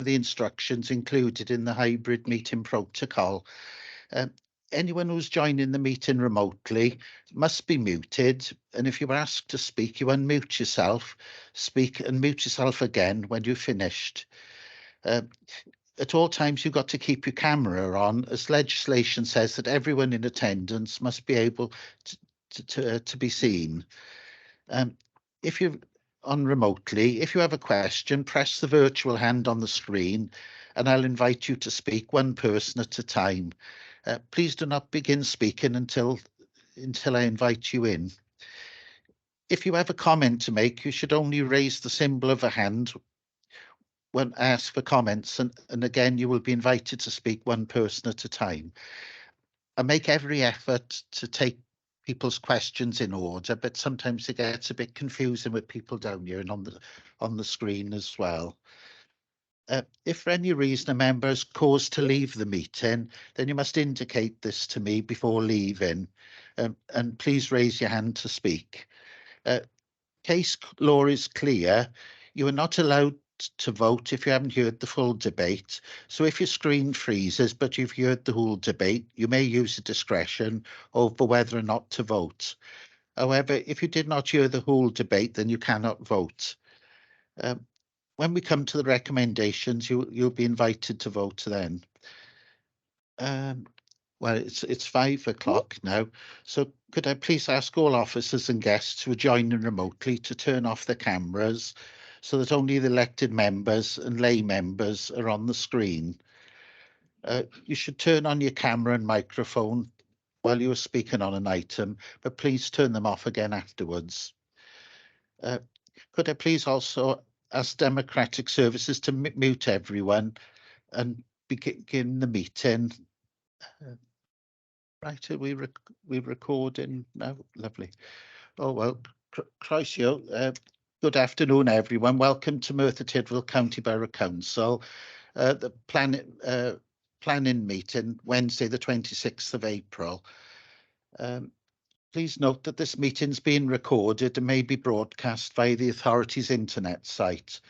the instructions included in the hybrid meeting protocol. Um, Anyone who's joining the meeting remotely must be muted, and if you are asked to speak, you unmute yourself, speak and mute yourself again when you've finished. At all times, you've got to keep your camera on, as legislation says that everyone in attendance must be able to be seen. If you're on remotely, if you have a question, press the virtual hand on the screen and I'll invite you to speak, one person at a time. Please do not begin speaking until I invite you in. If you have a comment to make, you should only raise the symbol of a hand when asked for comments, and again, you will be invited to speak, one person at a time. I make every effort to take people's questions in order, but sometimes it gets a bit confusing with people down here and on the screen as well. If for any reason a member is caused to leave the meeting, then you must indicate this to me before leaving, and please raise your hand to speak. Case law is clear. You are not allowed to vote if you haven't heard the full debate. So if your screen freezes, but you've heard the whole debate, you may use a discretion over whether or not to vote. However, if you did not hear the whole debate, then you cannot vote. When we come to the recommendations, you'll be invited to vote then. Well, it's 5 o'clock now, so could I please ask all officers and guests who are joining remotely to turn off their cameras so that only the elected members and lay members are on the screen. You should turn on your camera and microphone while you are speaking on an item, but please turn them off again afterwards. Could I please also ask Democratic Services to mute everyone and begin the meeting? Right, are we recording now? Lovely. Oh, well, Croesio, good afternoon, everyone. Welcome to Merthyr Tydfil County Borough Council. The planning meeting, Wednesday, the 26th of April. Please note that this meeting's being recorded and may be broadcast via the authority's internet site.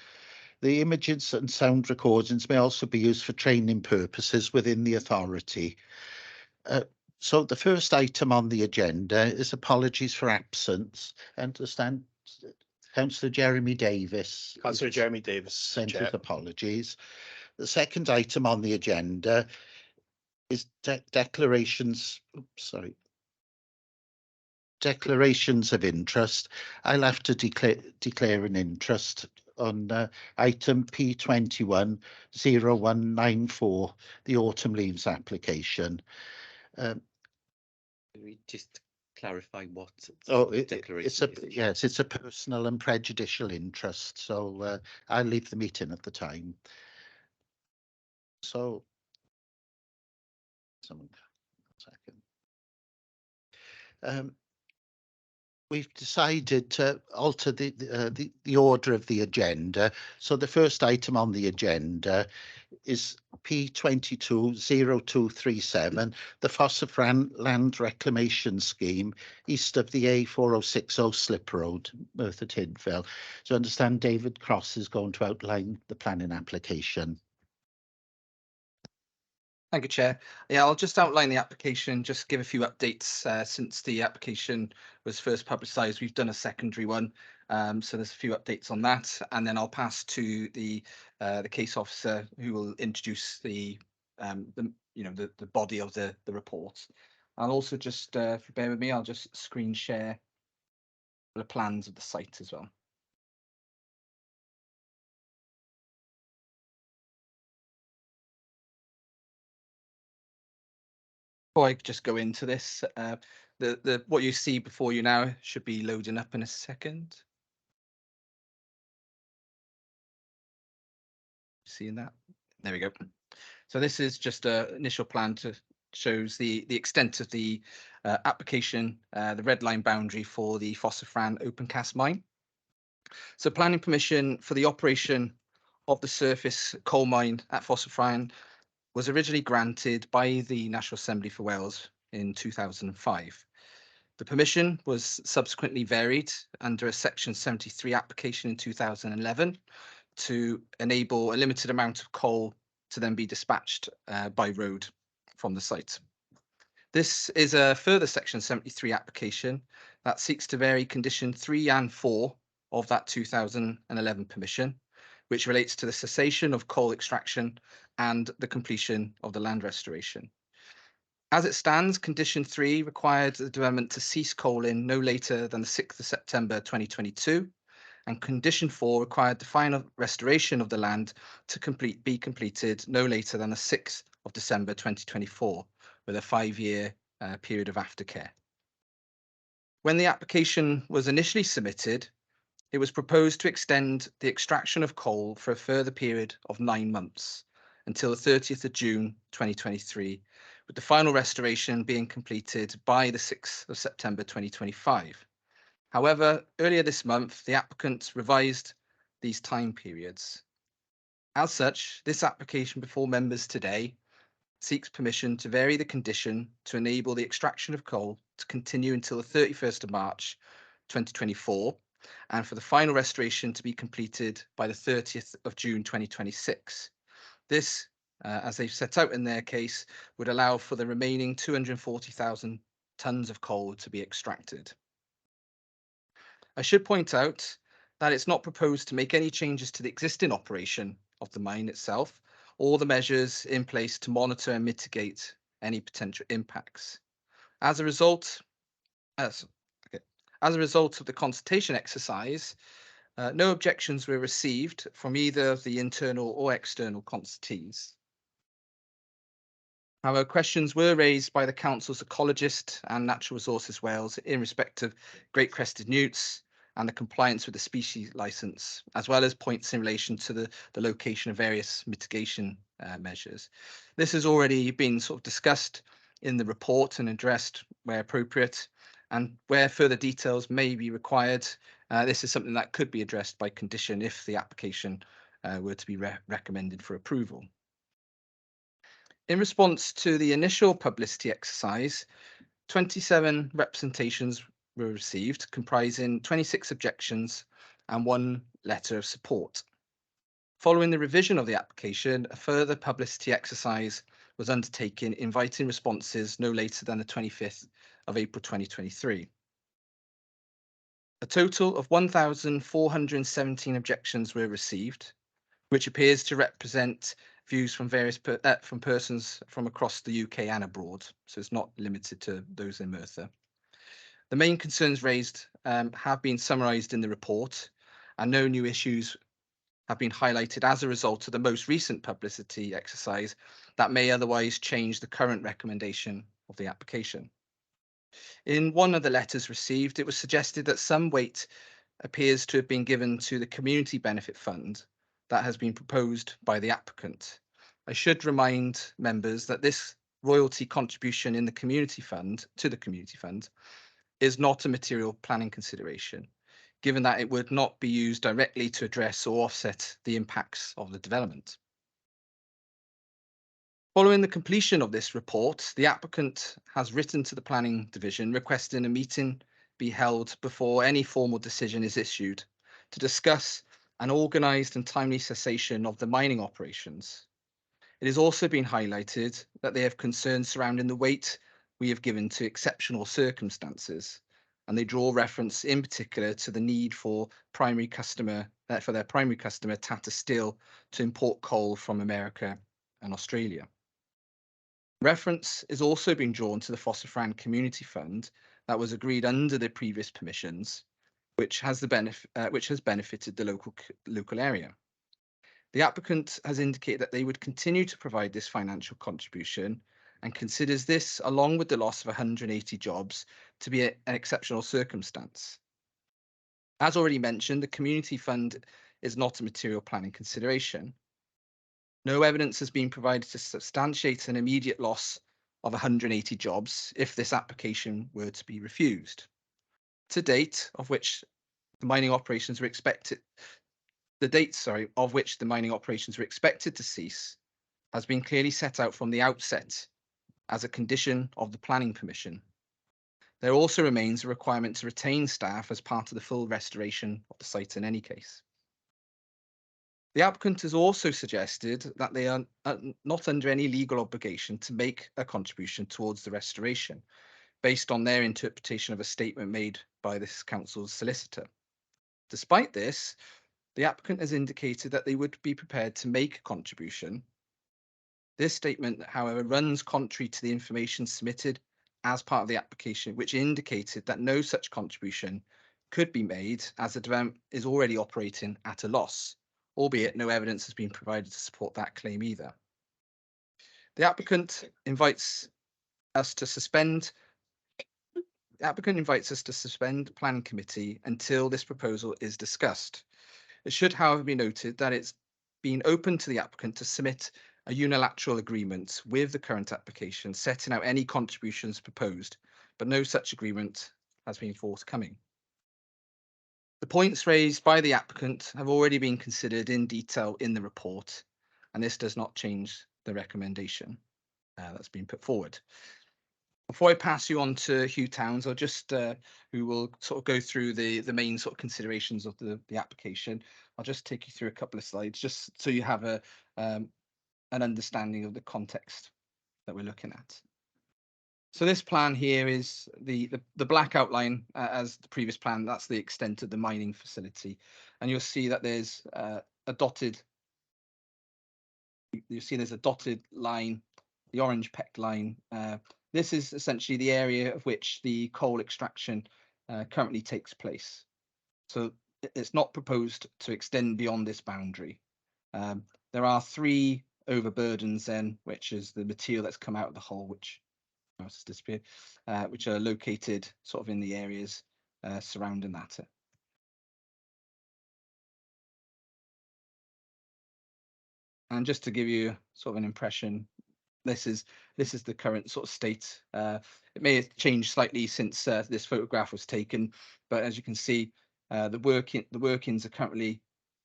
The images and sound recordings may also be used for training purposes within the authority. So the first item on the agenda is apologies for absence. I understand Councillor Jeremy Davis. Councillor Jeremy Davis sent his Chair. apologies. The second item on the agenda is declarations. Declarations of interest. I'll have to declare an interest on item P210194, the autumn leaves application. We just clarify what declaration yes, it's a personal and prejudicial interest, so I'll leave the meeting at the time. So, someone, second. We've decided to alter the order of the agenda. So the first item on the agenda is P220237, the Fossafran Land Reclamation Scheme, east of the A4060 Slip Road, Merthyr Tydfil. So I understand David Cross is going to outline the planning application. Thank you, Chair. Yeah, I'll just outline the application, just give a few updates since the application was first publicised. We've done a secondary one, so there's a few updates on that, and then I'll pass to the case officer who will introduce the body of the report. I'll also just, if you bear with me, I'll just screen share the plans of the site as well. Before I just go into this, what you see before you now should be loading up in a second. Seeing that? There we go. So this is just an initial plan to shows the extent of the application, the red line boundary for the Fossafran open cast mine. So planning permission for the operation of the surface coal mine at Fossafran was originally granted by the National Assembly for Wales in 2005. The permission was subsequently varied under a Section 73 application in 2011 to enable a limited amount of coal to then be dispatched by road from the site. This is a further Section 73 application that seeks to vary condition 3 and 4 of that 2011 permission, which relates to the cessation of coal extraction and the completion of the land restoration. As it stands, condition 3 required the development to cease coaling no later than the 6th of September 2022, and condition 4 required the final restoration of the land to be completed no later than the 6th of December 2024, with a 5-year period of aftercare. When the application was initially submitted, it was proposed to extend the extraction of coal for a further period of 9 months until the 30th of June 2023, with the final restoration being completed by the 6th of September 2025. However, earlier this month, the applicant revised these time periods. As such, this application before members today seeks permission to vary the condition to enable the extraction of coal to continue until the 31st of March 2024, and for the final restoration to be completed by the 30th of June 2026. This, as they've set out in their case, would allow for the remaining 240,000 tonnes of coal to be extracted. I should point out that it's not proposed to make any changes to the existing operation of the mine itself, or the measures in place to monitor and mitigate any potential impacts. As a result of the consultation exercise, no objections were received from either the internal or external consultees. However, questions were raised by the Council's ecologist and Natural Resources Wales in respect of great crested newts and the compliance with the species licence, as well as points in relation to the location of various mitigation measures. This has already been sort of discussed in the report and addressed where appropriate, and where further details may be required, this is something that could be addressed by condition if the application were to be recommended for approval. In response to the initial publicity exercise, 27 representations were received, comprising 26 objections and 1 letter of support. Following the revision of the application, a further publicity exercise was undertaken, inviting responses no later than the 25th of April 2023. A total of 1,417 objections were received, which appears to represent views from various from persons from across the UK and abroad, so it's not limited to those in Merthyr. The main concerns raised have been summarised in the report, and no new issues have been highlighted as a result of the most recent publicity exercise that may otherwise change the current recommendation of the application. In one of the letters received, it was suggested that some weight appears to have been given to the Community Benefit Fund that has been proposed by the applicant. I should remind members that this royalty contribution in the Community Fund to the Community Fund is not a material planning consideration, given that it would not be used directly to address or offset the impacts of the development. Following the completion of this report, the applicant has written to the Planning Division requesting a meeting be held before any formal decision is issued to discuss an organised and timely cessation of the mining operations. It has also been highlighted that they have concerns surrounding the weight we have given to exceptional circumstances, and they draw reference in particular to the need for their primary customer, Tata Steel, to import coal from America and Australia. Reference is also being drawn to the Phosphofran Community Fund that was agreed under the previous permissions, which has benefited the local area. The applicant has indicated that they would continue to provide this financial contribution and considers this, along with the loss of 180 jobs, to be an exceptional circumstance. As already mentioned, the Community Fund is not a material planning consideration. No evidence has been provided to substantiate an immediate loss of 180 jobs if this application were to be refused. To date, of which the mining operations were expected, of which the mining operations were expected to cease, has been clearly set out from the outset as a condition of the planning permission. There also remains a requirement to retain staff as part of the full restoration of the site in any case. The applicant has also suggested that they are not under any legal obligation to make a contribution towards the restoration, based on their interpretation of a statement made by this council's solicitor. Despite this, the applicant has indicated that they would be prepared to make a contribution. This statement, however, runs contrary to the information submitted as part of the application, which indicated that no such contribution could be made as the development is already operating at a loss, albeit no evidence has been provided to support that claim either. The applicant invites us to suspend the planning committee until this proposal is discussed. It should, however, be noted that it's been open to the applicant to submit a unilateral agreement with the current application, setting out any contributions proposed, but no such agreement has been forthcoming. The points raised by the applicant have already been considered in detail in the report, and this does not change the recommendation that's been put forward. Before I pass you on to Hugh Towns, I'll just who will sort of go through the main sort of considerations of the application. I'll just take you through a couple of slides just so you have a an understanding of the context that we're looking at. So this plan here is the black outline as the previous plan. That's the extent of the mining facility, and you'll see that there's a dotted. You'll see there's a dotted line, the orange pecked line. This is essentially the area of which the coal extraction currently takes place. So it's not proposed to extend beyond this boundary. There are 3 overburdens then, which is the material that's come out of the hole, which has disappeared, which are located sort of in the areas surrounding that. And just to give you sort of an impression, this is the current sort of state. It may have changed slightly since this photograph was taken, but as you can see, the workings are currently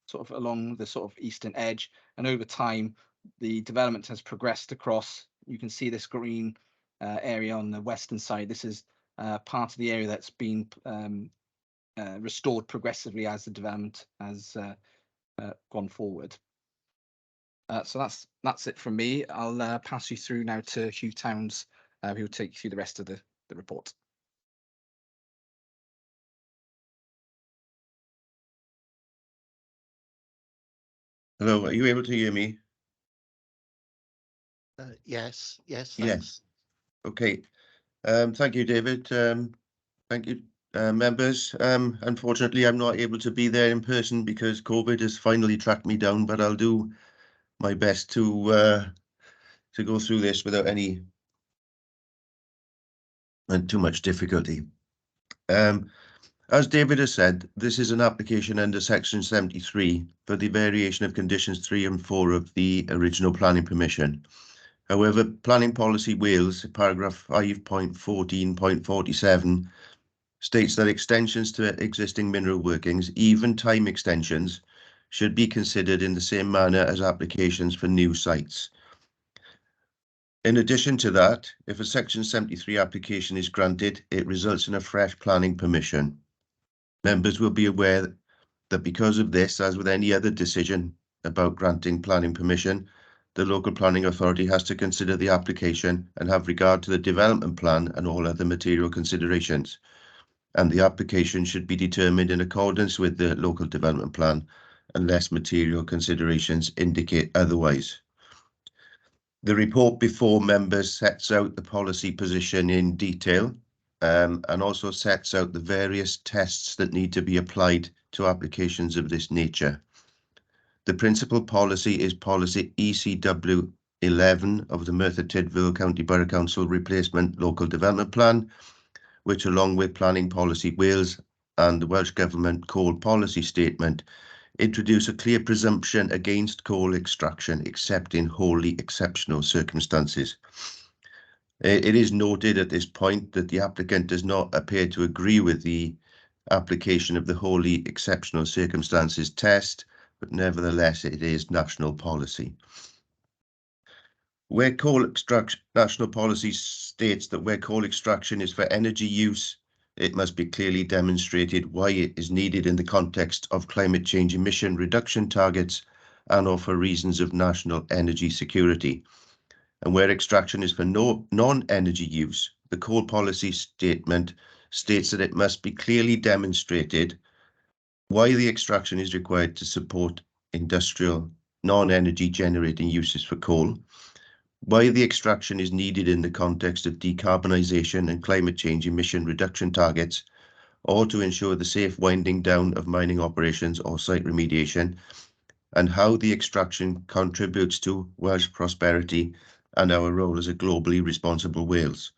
sort of along the sort of eastern edge, and over time the development has progressed across. You can see this green area on the western side. This is part of the area that's been restored progressively as the development has gone forward. So that's it from me. I'll pass you through now to Hugh Towns, who will take you through the rest of the report. Hello, are you able to hear me? Yes, Yes. thanks. Okay. Thank you, David. Thank you, members. Unfortunately, I'm not able to be there in person because COVID has finally tracked me down, but I'll do my best to go through this without any too much difficulty. As David has said, this is an application under Section 73 for the variation of conditions 3 and 4 of the original planning permission. However, Planning Policy Wales, paragraph 5.14.47, states that extensions to existing mineral workings, even time extensions, should be considered in the same manner as applications for new sites. In addition to that, if a Section 73 application is granted, it results in a fresh planning permission. Members will be aware that because of this, as with any other decision about granting planning permission, the local planning authority has to consider the application and have regard to the development plan and all other material considerations. And the application should be determined in accordance with the local development plan unless material considerations indicate otherwise. The report before members sets out the policy position in detail and also sets out the various tests that need to be applied to applications of this nature. The principal policy is policy ECW 11 of the Merthyr Tydfil County Borough Council Replacement Local Development Plan, which along with Planning Policy Wales and the Welsh Government Coal Policy Statement introduce a clear presumption against coal extraction except in wholly exceptional circumstances. It is noted at this point that the applicant does not appear to agree with the application of the wholly exceptional circumstances test, but nevertheless it is national policy. Where coal extraction, national policy states that where coal extraction is for energy use, it must be clearly demonstrated why it is needed in the context of climate change emission reduction targets and or for reasons of national energy security. And where extraction is for non-energy use, the coal policy statement states that it must be clearly demonstrated why the extraction is required to support industrial non-energy generating uses for coal, why the extraction is needed in the context of decarbonisation and climate change emission reduction targets, or to ensure the safe winding down of mining operations or site remediation, and how the extraction contributes to Welsh prosperity and our role as a globally responsible Wales.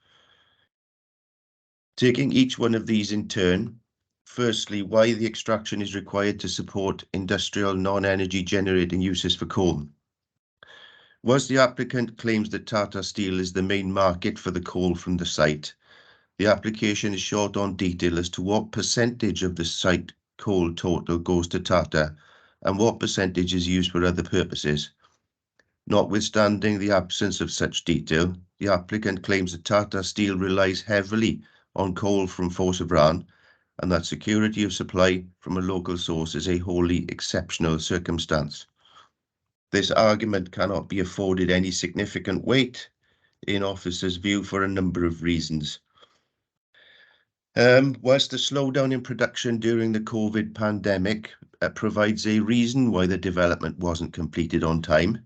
Taking each one of these in turn, firstly, why the extraction is required to support industrial non-energy generating uses for coal. Whilst the applicant claims that Tata Steel is the main market for the coal from the site, the application is short on detail as to what percentage of the site coal total goes to Tata and what percentage is used for other purposes. Notwithstanding the absence of such detail, the applicant claims that Tata Steel relies heavily on coal from Fors-y-Bran and that security of supply from a local source is a wholly exceptional circumstance. This argument cannot be afforded any significant weight in officers' view for a number of reasons. Whilst the slowdown in production during the COVID pandemic provides a reason why the development wasn't completed on time,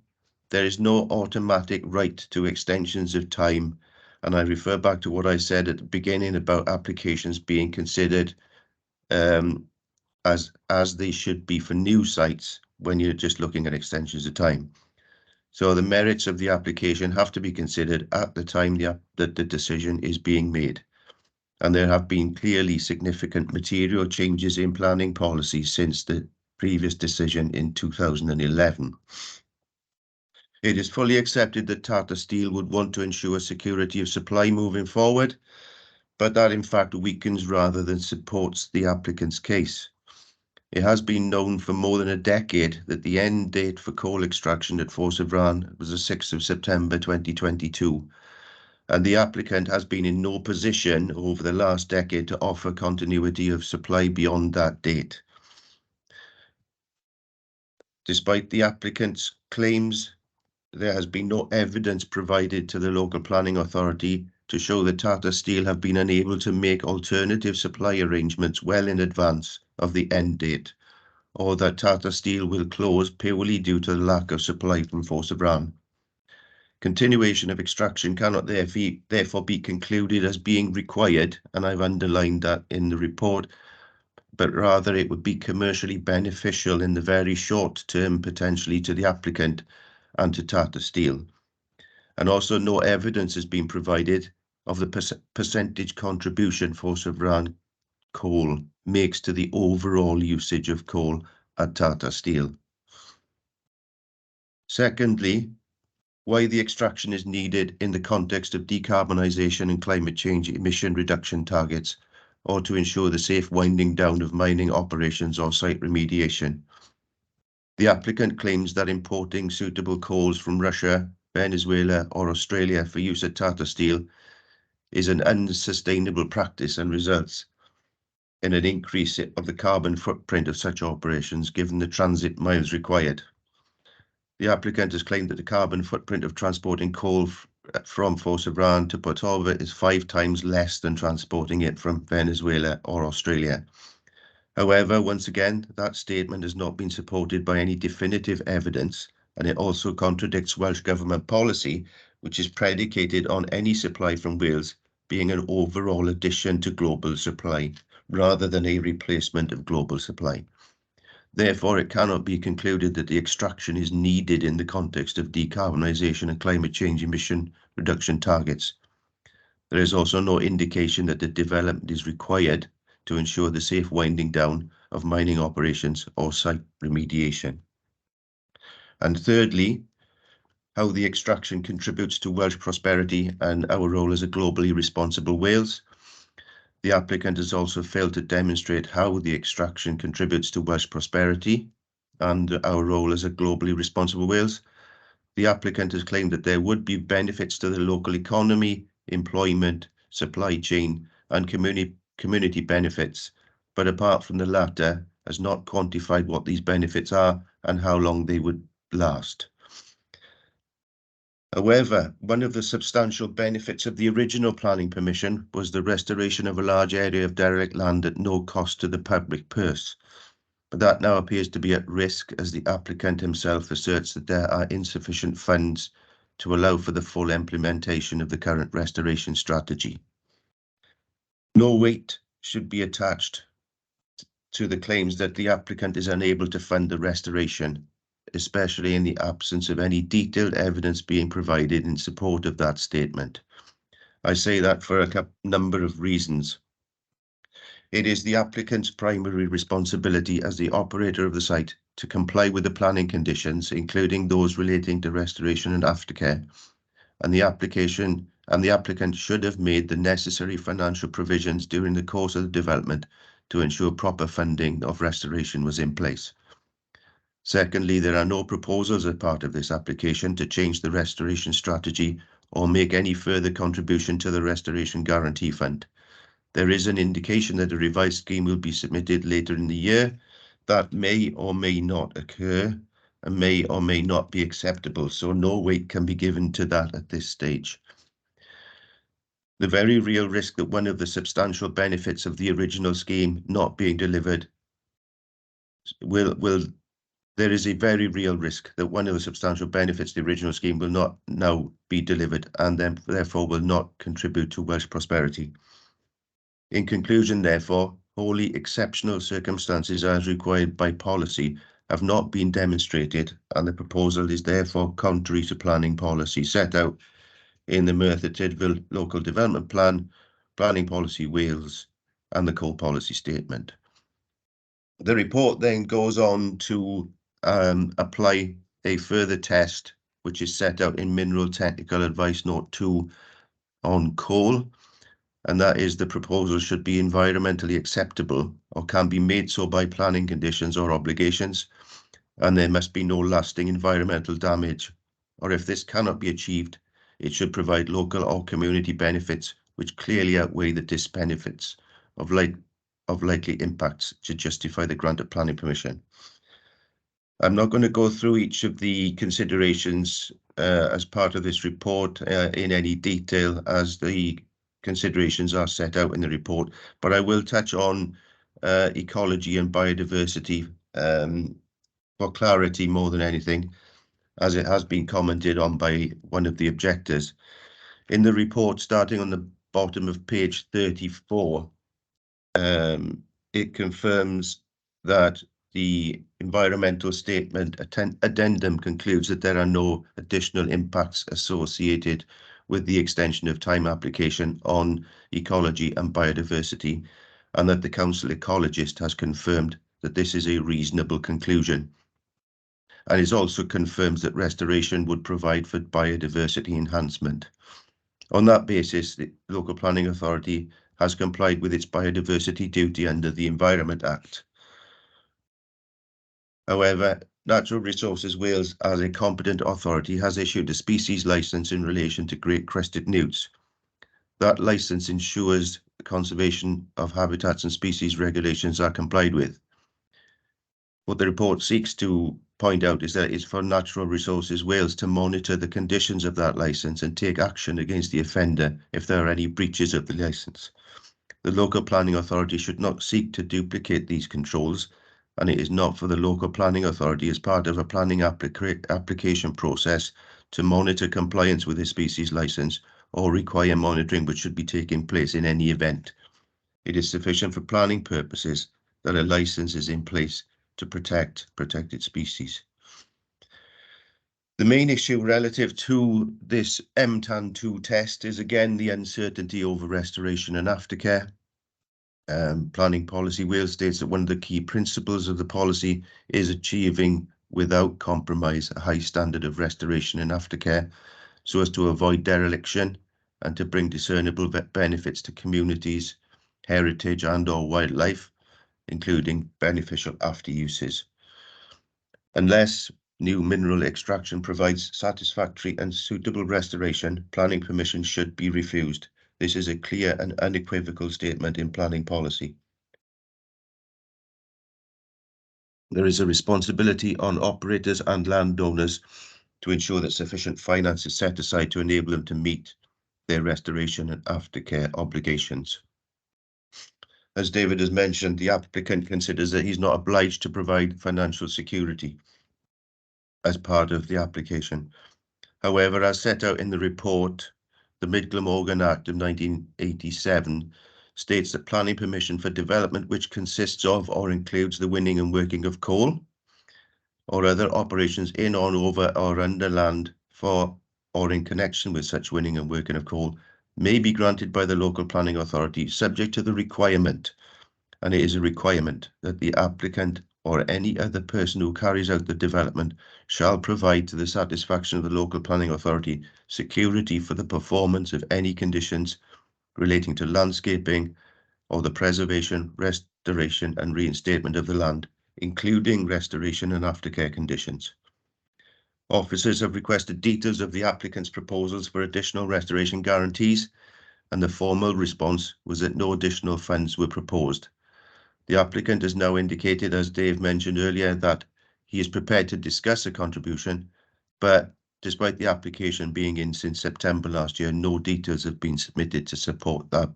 there is no automatic right to extensions of time, and I refer back to what I said at the beginning about applications being considered as they should be for new sites when you're just looking at extensions of time. So the merits of the application have to be considered at the time that the decision is being made. And there have been clearly significant material changes in planning policy since the previous decision in 2011. It is fully accepted that Tata Steel would want to ensure security of supply moving forward, but that in fact weakens rather than supports the applicant's case. It has been known for more than a decade that the end date for coal extraction at Fors-y-Bran was the 6th of September 2022, and the applicant has been in no position over the last decade to offer continuity of supply beyond that date. Despite the applicant's claims, there has been no evidence provided to the local planning authority to show that Tata Steel have been unable to make alternative supply arrangements well in advance of the end date, or that Tata Steel will close purely due to the lack of supply from Fors-y-Bran. Continuation of extraction cannot therefore be concluded as being required, and I've underlined that in the report, but rather it would be commercially beneficial in the very short term, potentially to the applicant and to Tata Steel. And also no evidence has been provided of the percentage contribution Fors-y-Bran coal makes to the overall usage of coal at Tata Steel. Secondly, why the extraction is needed in the context of decarbonisation and climate change emission reduction targets, or to ensure the safe winding down of mining operations or site remediation. The applicant claims that importing suitable coals from Russia, Venezuela or Australia for use at Tata Steel is an unsustainable practice and results in an increase of the carbon footprint of such operations given the transit miles required. The applicant has claimed that the carbon footprint of transporting coal from Fors-y-Bran to Portova is 5 times less than transporting it from Venezuela or Australia. However, once again, that statement has not been supported by any definitive evidence, and it also contradicts Welsh Government policy, which is predicated on any supply from Wales being an overall addition to global supply, rather than a replacement of global supply. Therefore, it cannot be concluded that the extraction is needed in the context of decarbonisation and climate change emission reduction targets. There is also no indication that the development is required to ensure the safe winding down of mining operations or site remediation. And thirdly, how the extraction contributes to Welsh prosperity and our role as a globally responsible Wales. The applicant has also failed to demonstrate how the extraction contributes to Welsh prosperity and our role as a globally responsible Wales. The applicant has claimed that there would be benefits to the local economy, employment, supply chain and community benefits, but apart from the latter, has not quantified what these benefits are and how long they would last. However, one of the substantial benefits of the original planning permission was the restoration of a large area of derelict land at no cost to the public purse. But that now appears to be at risk as the applicant himself asserts that there are insufficient funds to allow for the full implementation of the current restoration strategy. No weight should be attached to the claims that the applicant is unable to fund the restoration, especially in the absence of any detailed evidence being provided in support of that statement. I say that for a number of reasons. It is the applicant's primary responsibility as the operator of the site to comply with the planning conditions, including those relating to restoration and aftercare, and the applicant should have made the necessary financial provisions during the course of the development to ensure proper funding of restoration was in place. Secondly, there are no proposals as part of this application to change the restoration strategy or make any further contribution to the Restoration Guarantee Fund. There is an indication that a revised scheme will be submitted later in the year. That may or may not occur and may or may not be acceptable, so no weight can be given to that at this stage. The very real risk that one of the substantial benefits of the original scheme not being delivered there is a very real risk that one of the substantial benefits of the original scheme will not now be delivered and then therefore will not contribute to Welsh prosperity. In conclusion, therefore, wholly exceptional circumstances as required by policy have not been demonstrated, and the proposal is therefore contrary to planning policy set out in the Merthyr Tydfil Local Development Plan, Planning Policy Wales, and the Core Policy Statement. The report then goes on to apply a further test, which is set out in Mineral Technical Advice Note 2 on coal, and that is the proposal should be environmentally acceptable or can be made so by planning conditions or obligations, and there must be no lasting environmental damage, or if this cannot be achieved, it should provide local or community benefits which clearly outweigh the disbenefits of likely impacts to justify the grant of planning permission. I'm not going to go through each of the considerations as part of this report in any detail, as the considerations are set out in the report, but I will touch on ecology and biodiversity for clarity more than anything, as it has been commented on by one of the objectors. In the report, starting on the bottom of page 34, it confirms that the environmental statement addendum concludes that there are no additional impacts associated with the extension of time application on ecology and biodiversity, and that the council ecologist has confirmed that this is a reasonable conclusion. And it also confirms that restoration would provide for biodiversity enhancement. On that basis, the Local Planning Authority has complied with its biodiversity duty under the Environment Act. However, Natural Resources Wales, as a competent authority, has issued a species licence in relation to great crested newts. That licence ensures the conservation of habitats and species regulations are complied with. What the report seeks to point out is that it's for Natural Resources Wales to monitor the conditions of that licence and take action against the offender if there are any breaches of the licence. The Local Planning Authority should not seek to duplicate these controls, and it is not for the Local Planning Authority as part of a planning application process to monitor compliance with a species licence or require monitoring which should be taking place in any event. It is sufficient for planning purposes that a licence is in place to protect protected species. The main issue relative to this MTAN2 test is again the uncertainty over restoration and aftercare. Planning Policy Wales states that one of the key principles of the policy is achieving without compromise a high standard of restoration and aftercare so as to avoid dereliction and to bring discernible benefits to communities, heritage and/or wildlife, including beneficial after uses. Unless new mineral extraction provides satisfactory and suitable restoration, planning permission should be refused. This is a clear and unequivocal statement in planning policy. there is a responsibility on operators and landowners to ensure that sufficient finance is set aside to enable them to meet their restoration and aftercare obligations. As David has mentioned, the applicant considers that he's not obliged to provide financial security as part of the application. However, as set out in the report, the Mid-Glamorgan Act of 1987 states that planning permission for development which consists of or includes the winning and working of coal or other operations in, on, over or under land for or in connection with such winning and working of coal may be granted by the local planning authority subject to the requirement, and it is a requirement, that the applicant or any other person who carries out the development shall provide to the satisfaction of the local planning authority security for the performance of any conditions relating to landscaping or the preservation, restoration and reinstatement of the land, including restoration and aftercare conditions. Officers have requested details of the applicant's proposals for additional restoration guarantees, and the formal response was that no additional funds were proposed. The applicant has now indicated, as Dave mentioned earlier, that he is prepared to discuss a contribution, but despite the application being in since September last year, no details have been submitted to support that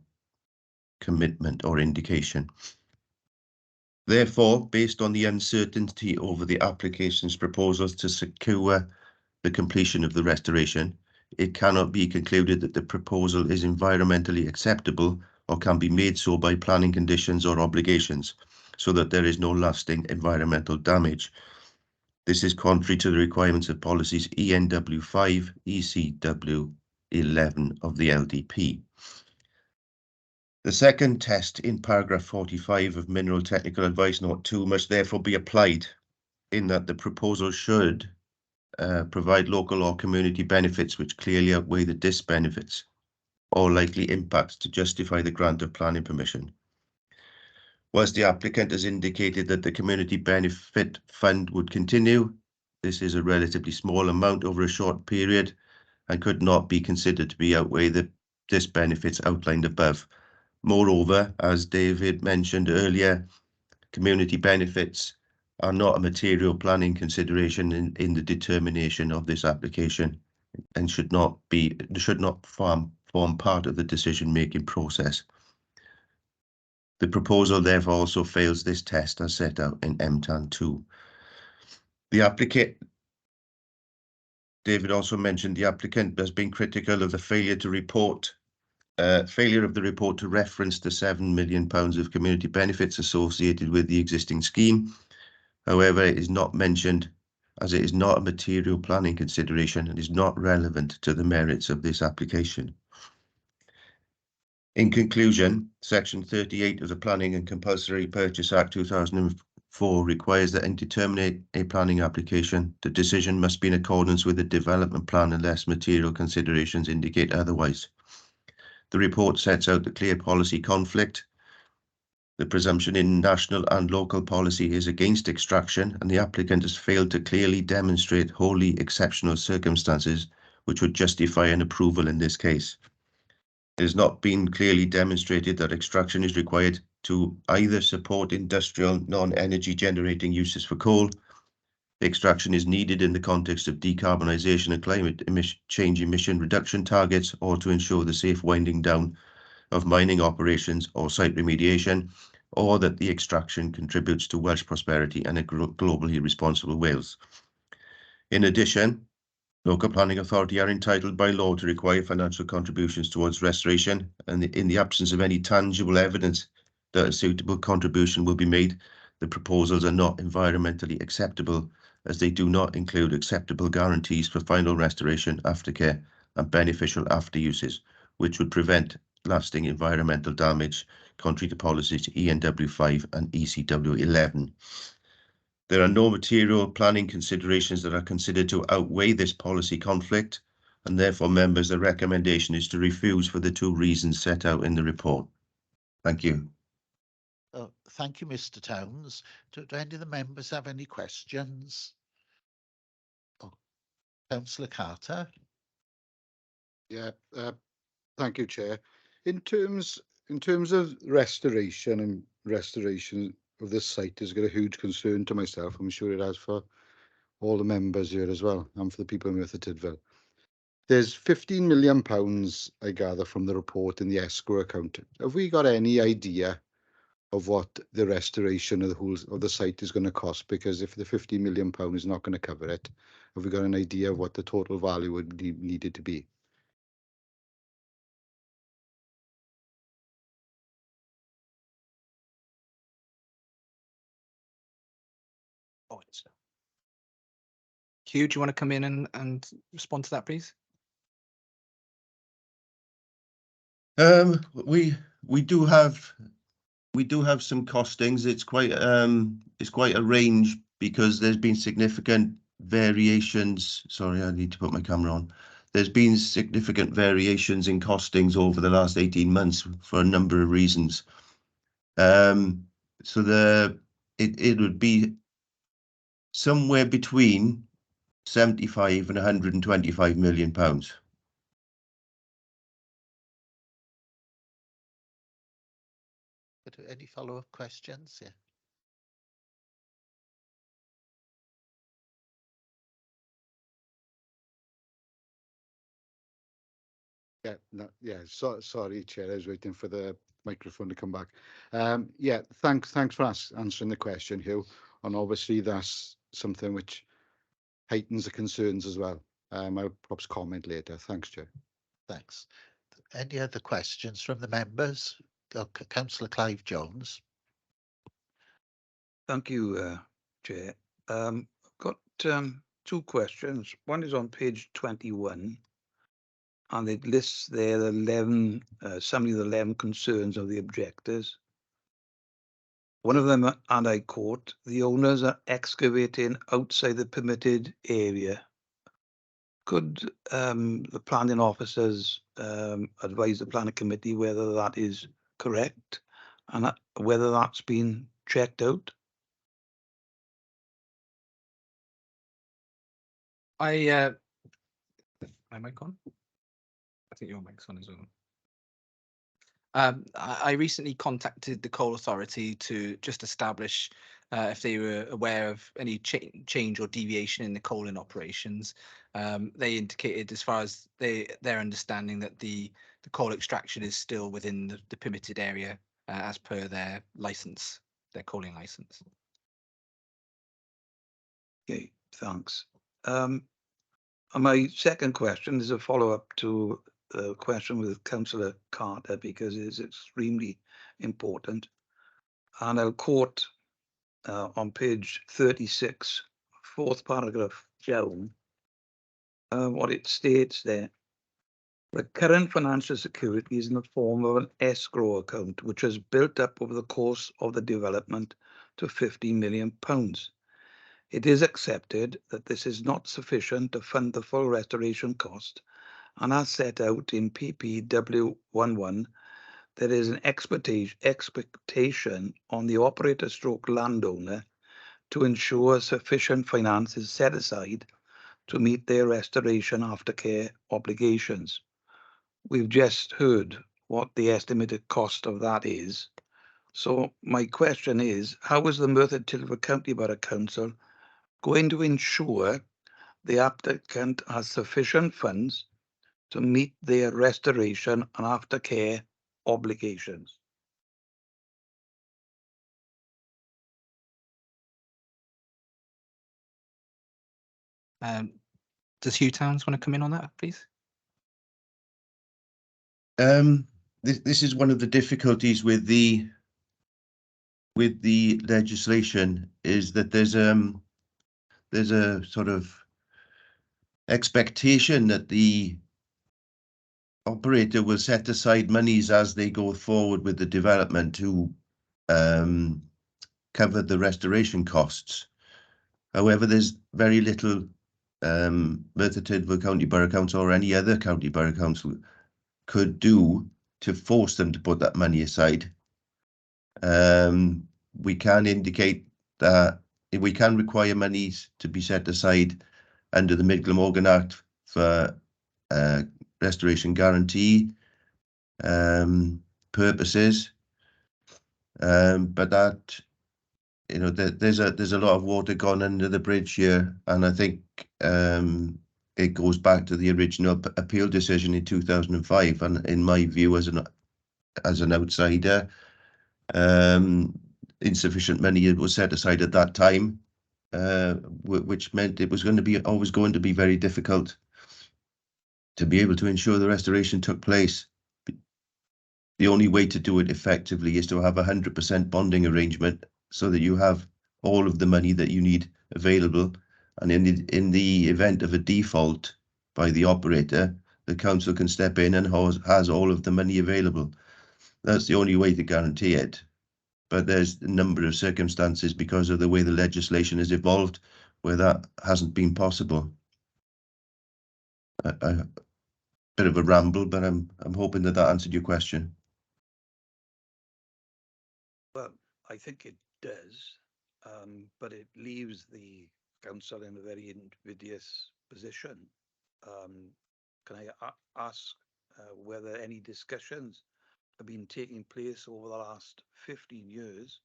commitment or indication. Therefore, based on the uncertainty over the application's proposals to secure the completion of the restoration, it cannot be concluded that the proposal is environmentally acceptable or can be made so by planning conditions or obligations, so that there is no lasting environmental damage. This is contrary to the requirements of policies ENW 5, ECW 11 of the LDP. The second test in paragraph 45 of Mineral Technical Advice Note 2 must therefore be applied, in that the proposal should provide local or community benefits which clearly outweigh the disbenefits or likely impacts to justify the grant of planning permission. Whilst the applicant has indicated that the Community Benefit Fund would continue, this is a relatively small amount over a short period and could not be considered to be outweigh the disbenefits outlined above. Moreover, as David mentioned earlier, community benefits are not a material planning consideration in the determination of this application and should not form part of the decision-making process. The proposal therefore also fails this test as set out in MTAN 2. The applicant, David also mentioned, the applicant has been critical of the failure of the report to reference the £7 million of community benefits associated with the existing scheme. However, it is not mentioned as it is not a material planning consideration and is not relevant to the merits of this application. In conclusion, Section 38 of the Planning and Compulsory Purchase Act 2004 requires that in determining a planning application, the decision must be in accordance with the development plan unless material considerations indicate otherwise. The report sets out the clear policy conflict. The presumption in national and local policy is against extraction, and the applicant has failed to clearly demonstrate wholly exceptional circumstances which would justify an approval in this case. It has not been clearly demonstrated that extraction is required to either support industrial non-energy generating uses for coal. Extraction is needed in the context of decarbonisation and climate change emission reduction targets, or to ensure the safe winding down of mining operations or site remediation, or that the extraction contributes to Welsh prosperity and a globally responsible Wales. In addition, local planning authority are entitled by law to require financial contributions towards restoration, and in the absence of any tangible evidence that a suitable contribution will be made, the proposals are not environmentally acceptable, as they do not include acceptable guarantees for final restoration, aftercare and beneficial after uses, which would prevent lasting environmental damage, contrary to policies ENW 5 and ECW 11. There are no material planning considerations that are considered to outweigh this policy conflict, and therefore, members, the recommendation is to refuse for the two reasons set out in the report. Thank you. Thank you, Mr. Towns. Do any of the members have any questions? Councillor Carter. Yeah, thank you, Chair. In terms of restoration and restoration of this site has got a huge concern to myself. I'm sure it has for all the members here as well, and for the people in Merthyr Tydfil. There's £15 million, I gather, from the report in the escrow account. Have we got any idea of what the restoration of the whole of the site is going to cost? Because if the £15 million is not going to cover it, have we got an idea of what the total value would be needed to be? Hugh, do you want to come in and respond to that, please? We do have some costings. It's quite a range because there's been significant variations. Sorry, I need to put my camera on. There's been significant variations in costings over the last 18 months for a number of reasons. So it would be somewhere between 75 and 125 million pounds. Any follow-up questions? Yeah. Yeah, no, yeah. So sorry, Chair. I was waiting for the microphone to come back. Yeah, thanks for answering the question, Hugh. And obviously, that's something which heightens the concerns as well. I'll perhaps comment later. Thanks, Chair. Thanks. Any other questions from the members? Councillor Clive Jones. Thank you, Chair. I've got two questions. One is on page 21, and it lists there the 11 concerns of the objectors. One of them, and I quote, "The owners are excavating outside the permitted area." Could the planning officers advise the planning committee whether that is correct and whether that's been checked out? My mic on? I think your mic's on as well. I recently contacted the Coal Authority to just establish if they were aware of any change or deviation in the coaling operations. They indicated, as far as their understanding, that the coal extraction is still within the permitted area as per their license, their coaling license. Okay, thanks. And my second question is a follow-up to the question with Councillor Carter, because it is extremely important. And I'll quote on page 36, fourth paragraph down, what it states there. The current financial security is in the form of an escrow account, which has built up over the course of the development to £50 million. It is accepted that this is not sufficient to fund the full restoration cost, and as set out in PPW11, there is an expectation on the operator stroke landowner to ensure sufficient finance is set aside to meet their restoration aftercare obligations. We've just heard what the estimated cost of that is. So my question is, how is the Merthyr Tydfil County Borough Council going to ensure the applicant has sufficient funds to meet their restoration and aftercare obligations? Does Hugh Towns want to come in on that, please? This is one of the difficulties with the legislation, is that there's a sort of expectation that the operator will set aside monies as they go forward with the development to cover the restoration costs. However, there's very little Merthyr Tydfil County Borough Council or any other county borough council could do to force them to put that money aside. We can indicate that we can require monies to be set aside under the Mid Glamorgan Act for restoration guarantee purposes, but that you know, there's a lot of water gone under the bridge here, and I think it goes back to the original appeal decision in 2005. And in my view, as an outsider, insufficient money was set aside at that time, which meant it was always going to be very difficult to be able to ensure the restoration took place. The only way to do it effectively is to have 100% bonding arrangement, so that you have all of the money that you need available. And in the event of a default by the operator, the council can step in and has all of the money available. That's the only way to guarantee it. But there's a number of circumstances, because of the way the legislation has evolved, where that hasn't been possible. A bit of a ramble, but I'm hoping that answered your question. Well, I think it does, but it leaves the council in a very invidious position. Can I ask whether any discussions have been taking place over the last 15 years?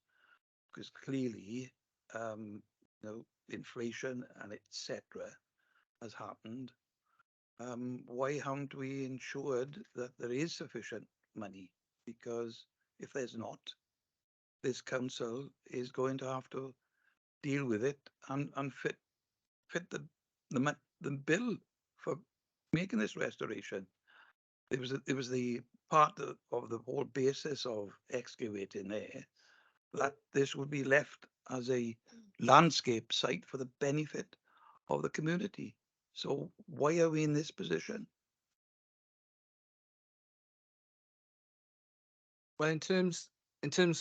Because clearly, you know, inflation and etc. has happened. Why haven't we ensured that there is sufficient money? Because if there's not, this council is going to have to deal with it and fit the bill for making this restoration. It was the part of the whole basis of excavating there, that this would be left as a landscape site for the benefit of the community. So why are we in this position? Well, in terms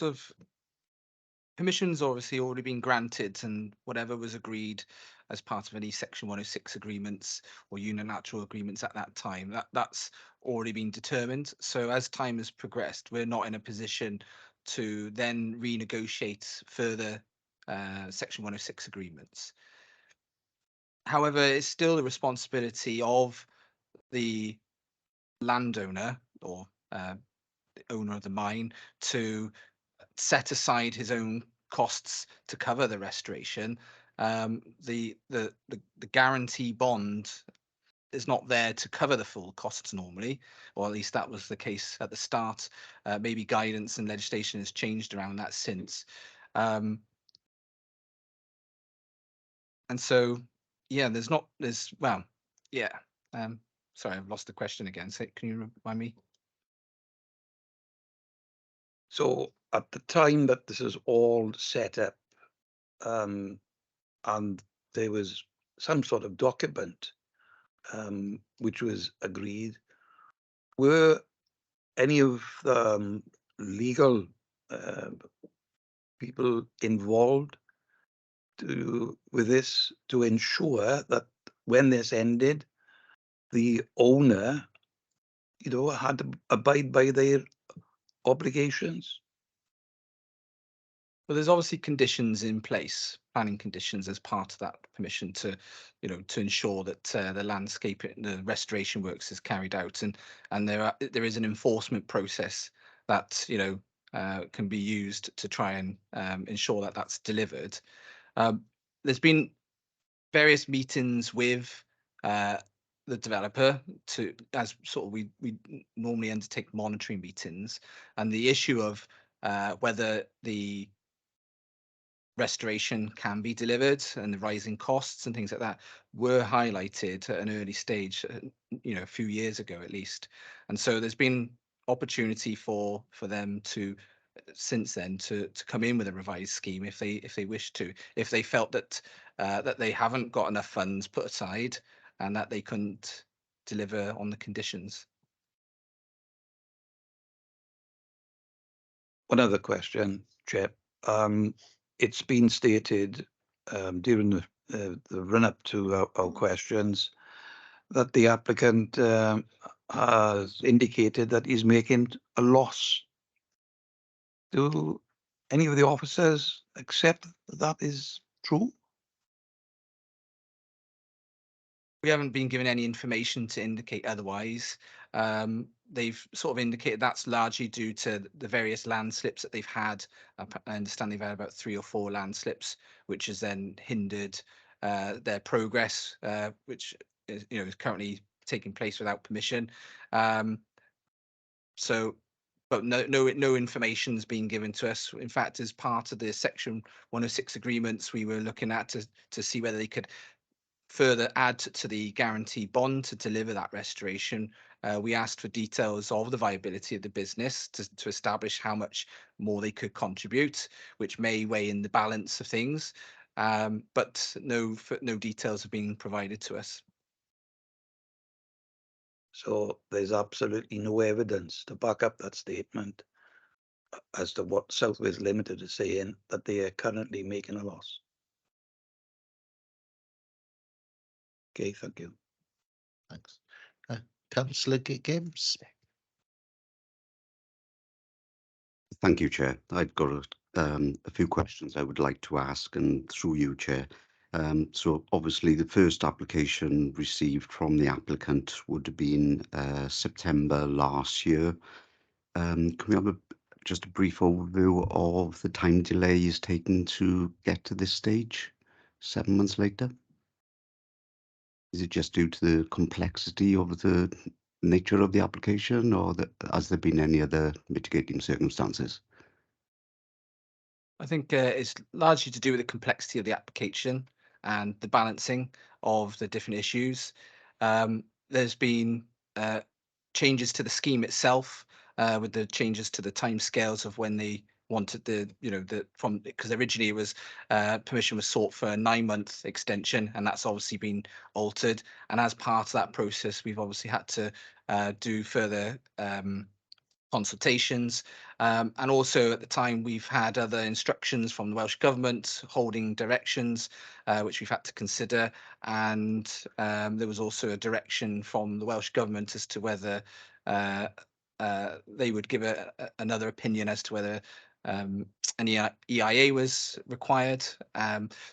of permissions, obviously already been granted, and whatever was agreed as part of any Section 106 agreements or unilateral agreements at that time, that's already been determined. So as time has progressed, we're not in a position to then renegotiate further Section 106 agreements. However, it's still the responsibility of the landowner or the owner of the mine to set aside his own costs to cover the restoration. The guarantee bond is not there to cover the full costs normally, or at least that was the case at the start. Maybe guidance and legislation has changed around that since. And so, yeah, sorry, I've lost the question again. So can you remind me? So at the time that this is all set up, and there was some sort of document which was agreed, were any of the legal people involved with this to ensure that when this ended, the owner, you know, had to abide by their obligations? Well, there's obviously conditions in place, planning conditions as part of that permission to, you know, to ensure that the landscape, the restoration works is carried out, and there is an enforcement process that, you know, can be used to try and ensure that that's delivered. There's been various meetings with the developer as sort of we normally undertake monitoring meetings, and the issue of whether the restoration can be delivered and the rising costs and things like that were highlighted at an early stage, you know, a few years ago at least. And so there's been opportunity for them to since then to come in with a revised scheme if they wish to, if they felt that that they haven't got enough funds put aside and that they couldn't deliver on the conditions. One other question, Chair. It's been stated during the run-up to our questions that the applicant has indicated that he's making a loss. Do any of the officers accept that is true? We haven't been given any information to indicate otherwise. They've sort of indicated that's largely due to the various landslips that they've had. I understand they've had about 3 or 4 landslips, which has then hindered their progress, which is, is currently taking place without permission. So, but no information's been given to us. In fact, as part of the Section 106 agreements, we were looking at to see whether they could further add to the guarantee bond to deliver that restoration. We asked for details of the viability of the business to establish how much more they could contribute, which may weigh in the balance of things. But no details have been provided to us. So there's absolutely no evidence to back up that statement as to what Southwest Limited is saying, that they are currently making a loss. Okay, thank you. Thanks. Councillor Gibbs. Thank you, Chair. I've got a few questions I would like to ask, and through you, Chair. So obviously the first application received from the applicant would have been September last year. Can we have just a brief overview of the time delays taken to get to this stage 7 months later? Is it just due to the complexity of the nature of the application, or has there been any other mitigating circumstances? I think it's largely to do with the complexity of the application and the balancing of the different issues. There's been changes to the scheme itself, with the changes to the timescales of when they wanted because originally it was permission was sought for a 9-month extension, and that's obviously been altered. And as part of that process, we've obviously had to do further consultations, and also at the time we've had other instructions from the Welsh Government holding directions, which we've had to consider, and there was also a direction from the Welsh Government as to whether they would give another opinion as to whether an EIA was required.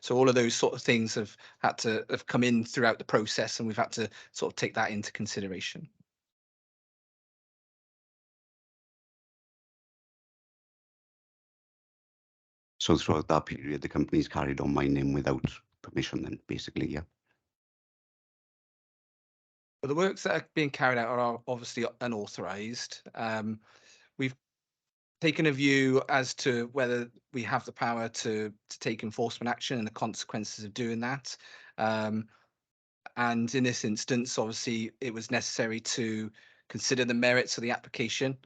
So all of those sort of things have come in throughout the process, and we've had to sort of take that into consideration. So throughout that period, the company's carried on mining without permission then, basically, yeah? But the works that are being carried out are obviously unauthorized. We've taken a view as to whether we have the power to take enforcement action and the consequences of doing that. And in this instance, obviously, it was necessary to consider the merits of the application.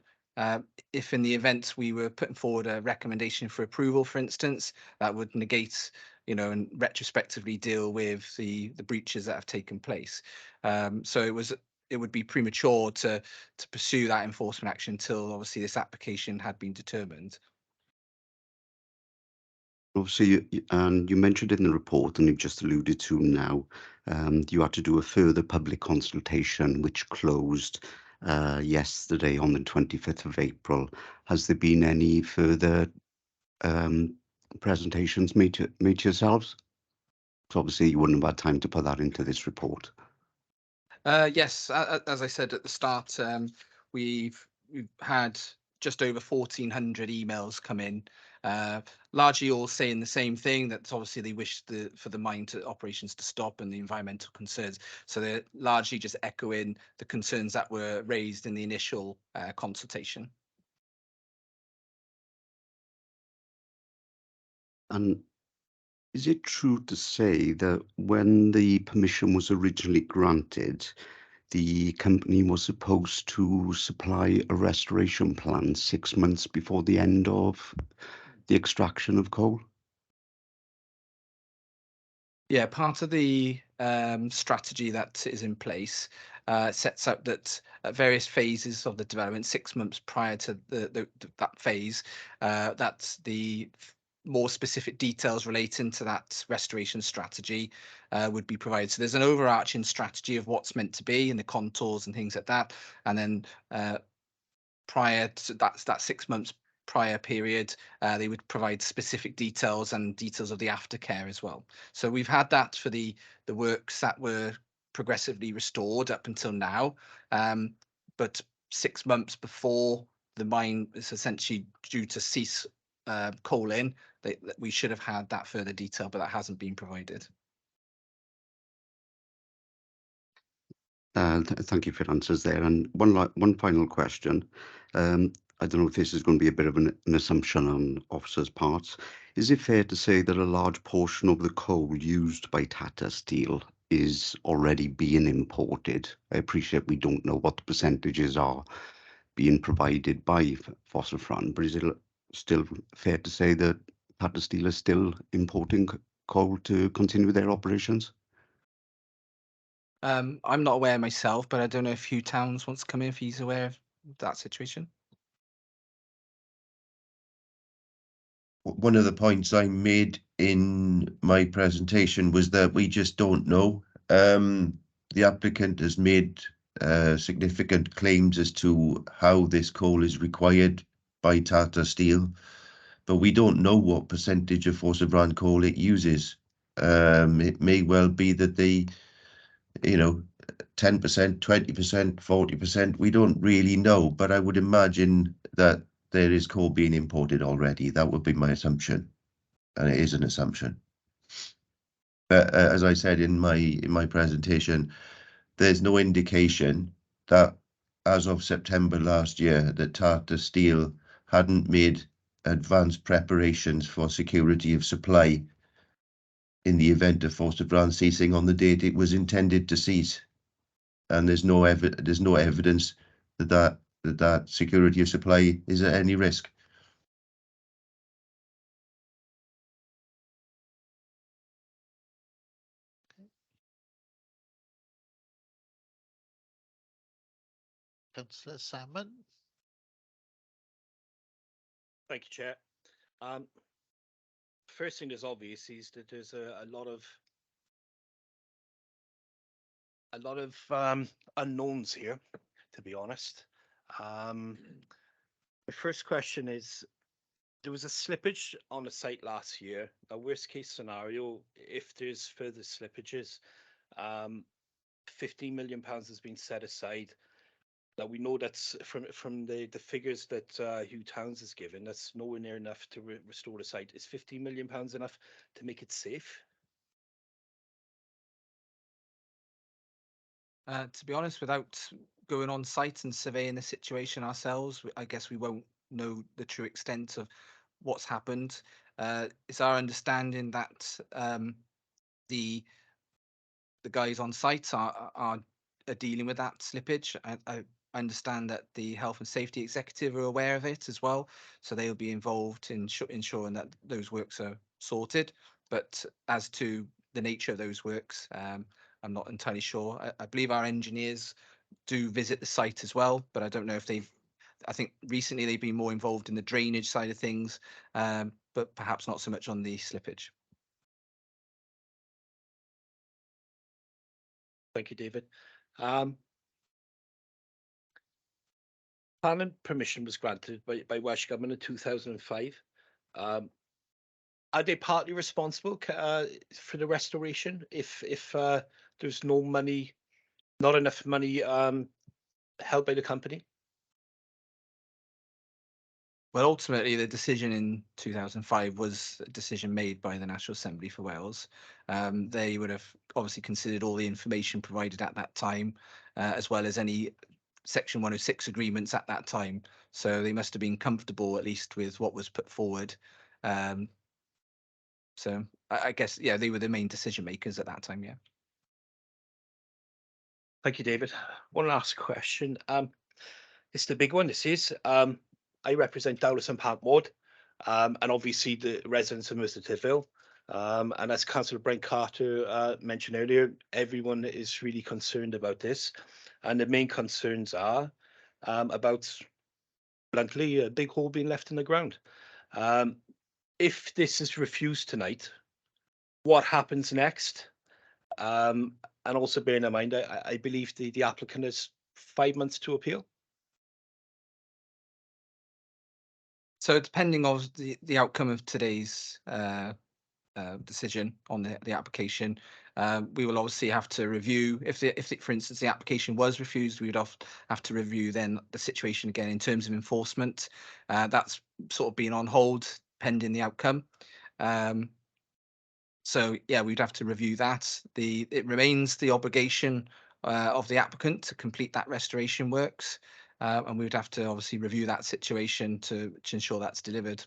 If in the event we were putting forward a recommendation for approval, for instance, that would negate, and retrospectively deal with the breaches that have taken place. So it would be premature to pursue that enforcement action until obviously this application had been determined. Obviously, and you mentioned in the report, and you've just alluded to now, you had to do a further public consultation, which closed yesterday on the 25th of April. Has there been any further presentations made to yourselves? So obviously you wouldn't have had time to put that into this report. Yes, as I said at the start, we've had just over 1,400 emails come in, largely all saying the same thing, that obviously they wish for the mine operations to stop and the environmental concerns. So they're largely just echoing the concerns that were raised in the initial consultation. And is it true to say that when the permission was originally granted, the company was supposed to supply a restoration plan 6 months before the end of the extraction of coal? Yeah, part of the strategy that is in place sets out that at various phases of the development, 6 months prior to that phase, that's the more specific details relating to that restoration strategy would be provided. So there's an overarching strategy of what's meant to be and the contours and things like that. And then prior to that 6 months prior period, they would provide specific details and details of the aftercare as well. So we've had that for the works that were progressively restored up until now. But 6 months before the mine is essentially due to cease coaling, that we should have had that further detail, but that hasn't been provided. Thank you for your answers there. And one final question. I don't know if this is going to be a bit of an assumption on officers' parts. Is it fair to say that a large portion of the coal used by Tata Steel is already being imported? I appreciate we don't know what the percentages are being provided by Phosphofran, but is it still fair to say that Tata Steel is still importing coal to continue their operations? I'm not aware myself, but I don't know if Hugh Towns wants to come in if he's aware of that situation. One of the points I made in my presentation was that we just don't know. The applicant has made significant claims as to how this coal is required by Tata Steel, but we don't know what percentage of Phosphofran coal it uses. It may well be that they, 10%, 20%, 40%, we don't really know, but I would imagine that there is coal being imported already. That would be my assumption, and it is an assumption. But as I said in my presentation, there's no indication that as of September last year that Tata Steel hadn't made advanced preparations for security of supply in the event of Phosphofran ceasing on the date it was intended to cease. And there's no evidence that security of supply is at any risk. Councillor Salmon. Thank you, Chair. First thing that's obvious is that there's a lot of unknowns here, to be honest. My first question is, there was a slippage on the site last year. A worst case scenario, if there's further slippages, £15 million has been set aside. Now we know that's from the figures that Hugh Towns has given, that's nowhere near enough to restore the site. Is £15 million enough to make it safe? To be honest, without going on site and surveying the situation ourselves, I guess we won't know the true extent of what's happened. It's our understanding that the guys on site are dealing with that slippage. I understand that the health and safety executive are aware of it as well, so they'll be involved in ensuring that those works are sorted. But as to the nature of those works, I'm not entirely sure. I believe our engineers do visit the site as well, but I don't know if I think recently they've been more involved in the drainage side of things, but perhaps not so much on the slippage. Thank you, David. Planning permission was granted by Welsh Government in 2005. Are they partly responsible for the restoration if there's not enough money held by the company? Well, ultimately, the decision in 2005 was a decision made by the National Assembly for Wales. They would have obviously considered all the information provided at that time, as well as any Section 106 agreements at that time. So they must have been comfortable, at least, with what was put forward. So I guess, yeah, they were the main decision makers at that time, yeah. Thank you, David. One last question. It's the big one, this is. I represent Dowlais and Park Ward, and obviously the residents of Merthyr Tydfil. And as Councillor Brent Carter mentioned earlier, everyone is really concerned about this. And the main concerns are about, bluntly, a big hole being left in the ground. If this is refused tonight, what happens next? And also bearing in mind, I believe the applicant has 5 months to appeal. So depending on the outcome of today's decision on the application, We will obviously have to review if for instance, the application was refused, we would have to review then the situation again in terms of enforcement. That's sort of been on hold pending the outcome. So yeah, we'd have to review that. It remains the obligation of the applicant to complete that restoration works, and we would have to obviously review that situation to ensure that's delivered.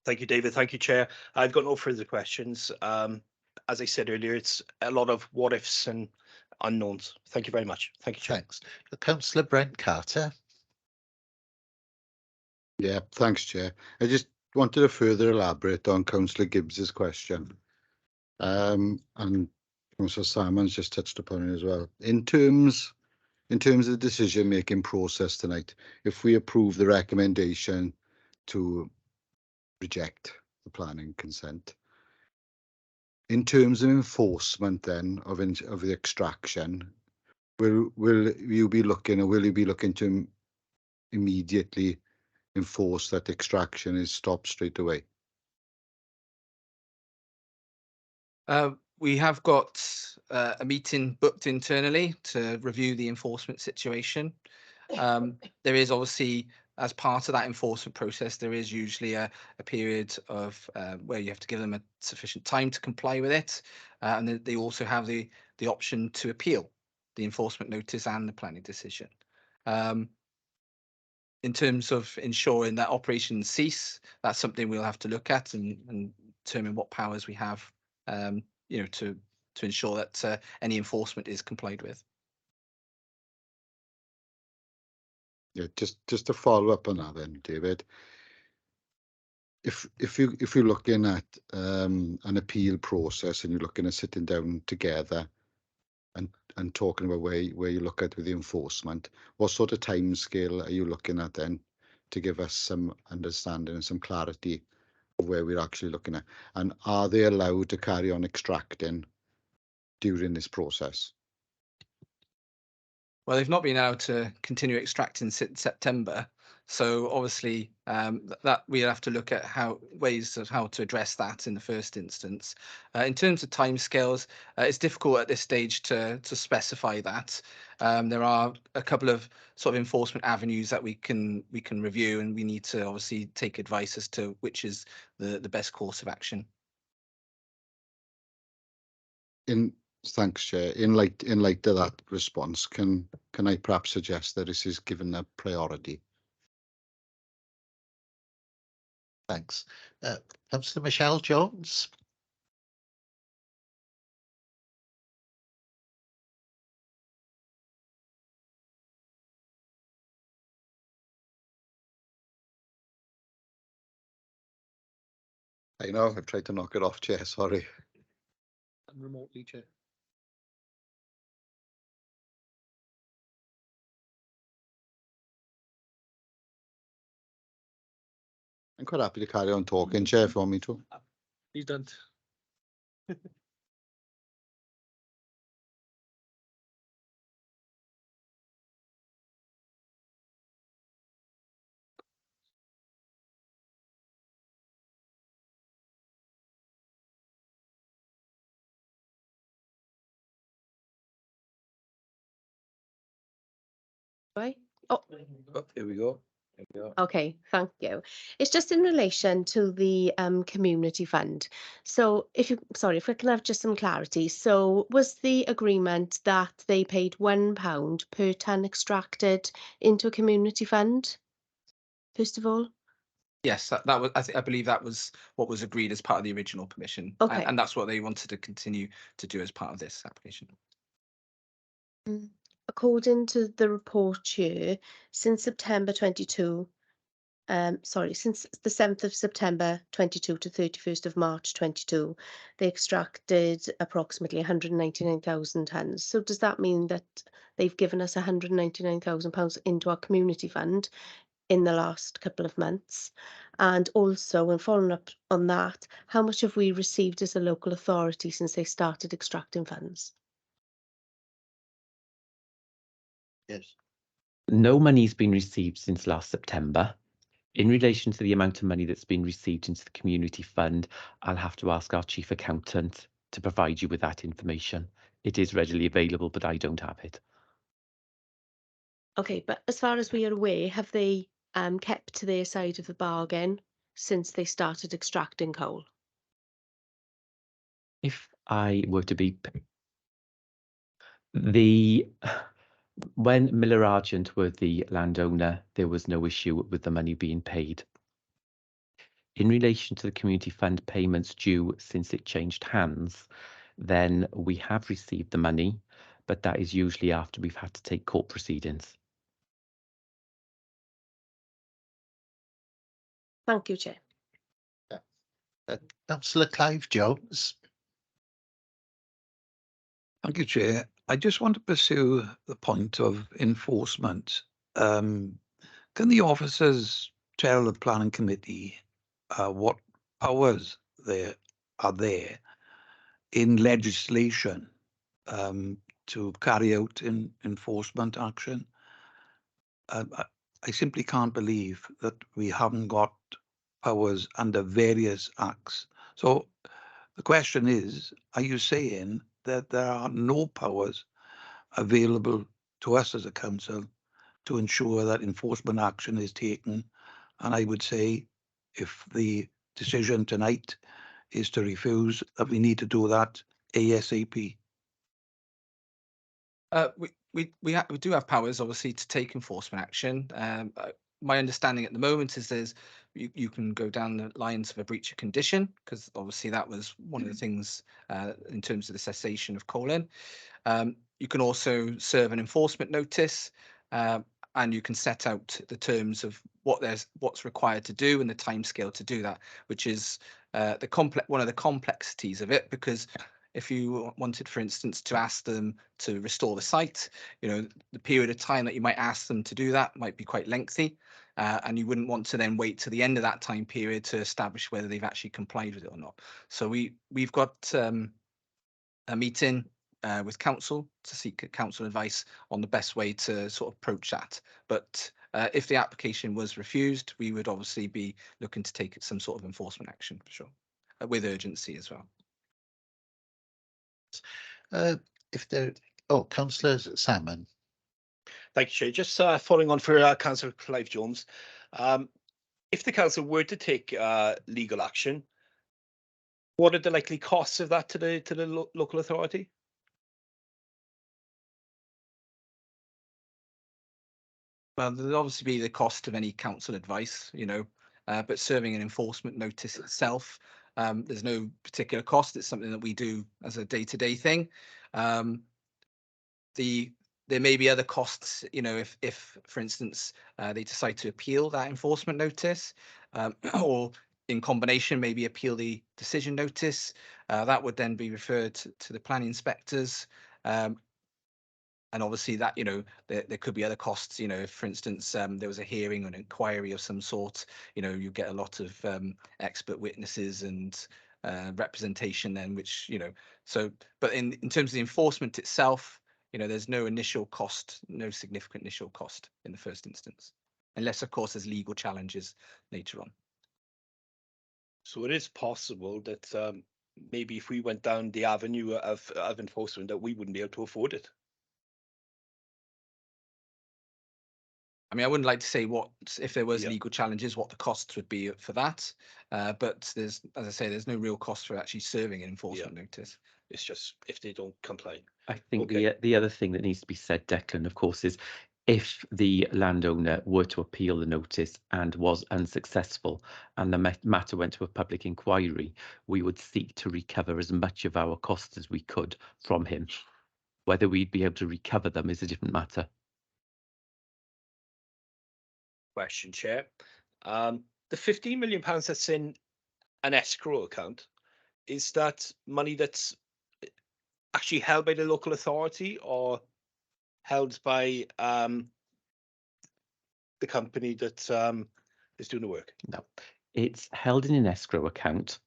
Thank you, David. Thank you, Chair. I've got no further questions. As I said earlier, it's a lot of what ifs and unknowns. Thank you very much. Thank you, Chair. Thanks. Councillor Brent Carter. Yeah, thanks, Chair. I just wanted to further elaborate on Councillor Gibbs's question. And Councillor Salmon's just touched upon it as well. In terms of the decision-making process tonight, if we approve the recommendation to reject the planning consent, in terms of enforcement then of the extraction, will you be looking, or will you be looking to immediately enforce that extraction is stopped straight away? We have got a meeting booked internally to review the enforcement situation. There is obviously, as part of that enforcement process, there is usually a period of where you have to give them a sufficient time to comply with it, and then they also have the option to appeal the enforcement notice and the planning decision. In terms of ensuring that operations cease, that's something we'll have to look at and determine what powers we have, you know, to ensure that any enforcement is complied with. Yeah, just to follow up on that then, David. If you're looking at an appeal process and you're looking at sitting down together and talking about where you look at with the enforcement, what sort of time scale are you looking at then to give us some understanding and some clarity of where we're actually looking at? And are they allowed to carry on extracting during this process? Well, they've not been able to continue extracting since September, so obviously that we'll have to look at ways of how to address that in the first instance. In terms of timescales, it's difficult at this stage to specify that. There are a couple of sort of enforcement avenues that we can review, and we need to obviously take advice as to which is the best course of action. Thanks, Chair. In light of that response, can I perhaps suggest that this is given a priority? Thanks. Councillor Michelle Jones. I know, I've tried to knock it off, Chair, sorry. And remotely, Chair. I'm quite happy to carry on talking, Chair, if you want me to. He's done. Right. Oh, Oh, here we go. There we go. okay, thank you. It's just in relation to the community fund. So sorry, if I can have just some clarity. So was the agreement that they paid £1 per tonne extracted into a community fund? First of all? Yes, that was. I believe that was what was agreed as part of the original permission, Okay. and that's what they wanted to continue to do as part of this application. According to the report here, since September 22, since the 7th of September 22 to 31st of March 22, they extracted approximately 199,000 tonnes. So does that mean that they've given us £199,000 into our community fund in the last couple of months? And also, and following up on that, how much have we received as a local authority since they started extracting funds? Yes. No money's been received since last September. In relation to the amount of money that's been received into the community fund, I'll have to ask our chief accountant to provide you with that information. It is readily available, but I don't have it. Okay, but as far as we are aware, have they kept to their side of the bargain since they started extracting coal? If I were to be when Miller Argent were the landowner, there was no issue with the money being paid. In relation to the community fund payments due since it changed hands, then we have received the money, but that is usually after we've had to take court proceedings. Thank you, Chair. Councillor Clive Jones. Thank you, Chair. I just want to pursue the point of enforcement. Can the officers tell the planning committee what powers there are there in legislation to carry out enforcement action? I simply can't believe that we haven't got powers under various acts. So the question is, are you saying that there are no powers available to us as a council to ensure that enforcement action is taken? And I would say, if the decision tonight is to refuse, that we need to do that ASAP. We do have powers, obviously, to take enforcement action. My understanding at the moment is you can go down the lines of a breach of condition, because obviously that was one of the things in terms of the cessation of coal-in. You can also serve an enforcement notice, and you can set out the terms of what's required to do and the timescale to do that, which is one of the complexities of it, because if you wanted, for instance, to ask them to restore the site, the period of time that you might ask them to do that might be quite lengthy, and you wouldn't want to then wait to the end of that time period to establish whether they've actually complied with it or not. So we've got a meeting with council to seek council advice on the best way to sort of approach that. But if the application was refused, we would obviously be looking to take some sort of enforcement action for sure, with urgency as well. Councillor Salmon. Thank you, Chair. Just following on for Councillor Clive Jones. If the council were to take legal action, what are the likely costs of that to the local authority? Well, there'll obviously be the cost of any council advice, but serving an enforcement notice itself, there's no particular cost. It's something that we do as a day-to-day thing. There may be other costs, if for instance, they decide to appeal that enforcement notice, or in combination, maybe appeal the decision notice. That would then be referred to the planning inspectors. And obviously that, there could be other costs, if, for instance, there was a hearing or an inquiry of some sort, you get a lot of expert witnesses and representation then, which, but in terms of the enforcement itself, there's no initial cost, no significant initial cost in the first instance, unless, of course, there's legal challenges later on. So it is possible that maybe if we went down the avenue of enforcement, that we wouldn't be able to afford it. I mean, I wouldn't like to say if there was legal challenges, what the costs would be for that. But as I say, there's no real cost for actually serving an enforcement notice. It's just if they don't comply. I think the other thing that needs to be said, Declan, of course, is if the landowner were to appeal the notice and was unsuccessful and the matter went to a public inquiry, we would seek to recover as much of our costs as we could from him. Whether we'd be able to recover them is a different matter. Question, Chair. The £15 million that's in an escrow account, is that money that's actually held by the local authority or held by the company that is doing the work? No, it's held in an escrow account.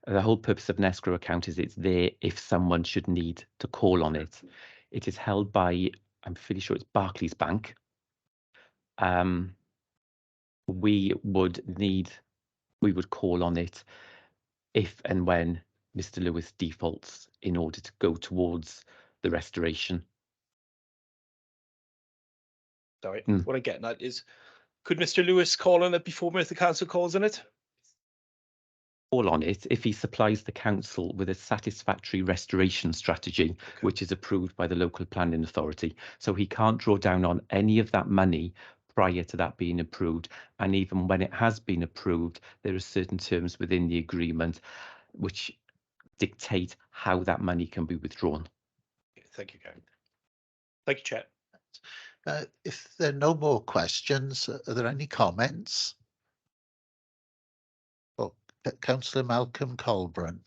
The whole purpose of an escrow account is it's there if someone should need to call on it. It is held by, I'm fairly sure it's Barclays Bank. we would call on it if and when Mr. Lewis defaults in order to go towards the restoration. Sorry, Mm. what I'm getting at is, could Mr. Lewis call on it before the council calls on it? Call on it if he supplies the council with a satisfactory restoration strategy, which is approved by the local planning authority. So he can't draw down on any of that money prior to that being approved. And even when it has been approved, there are certain terms within the agreement which dictate how that money can be withdrawn. Thank you, Gary. Thank you, Chair. If there are no more questions, are there any comments? Oh, Councillor Malcolm Colburn.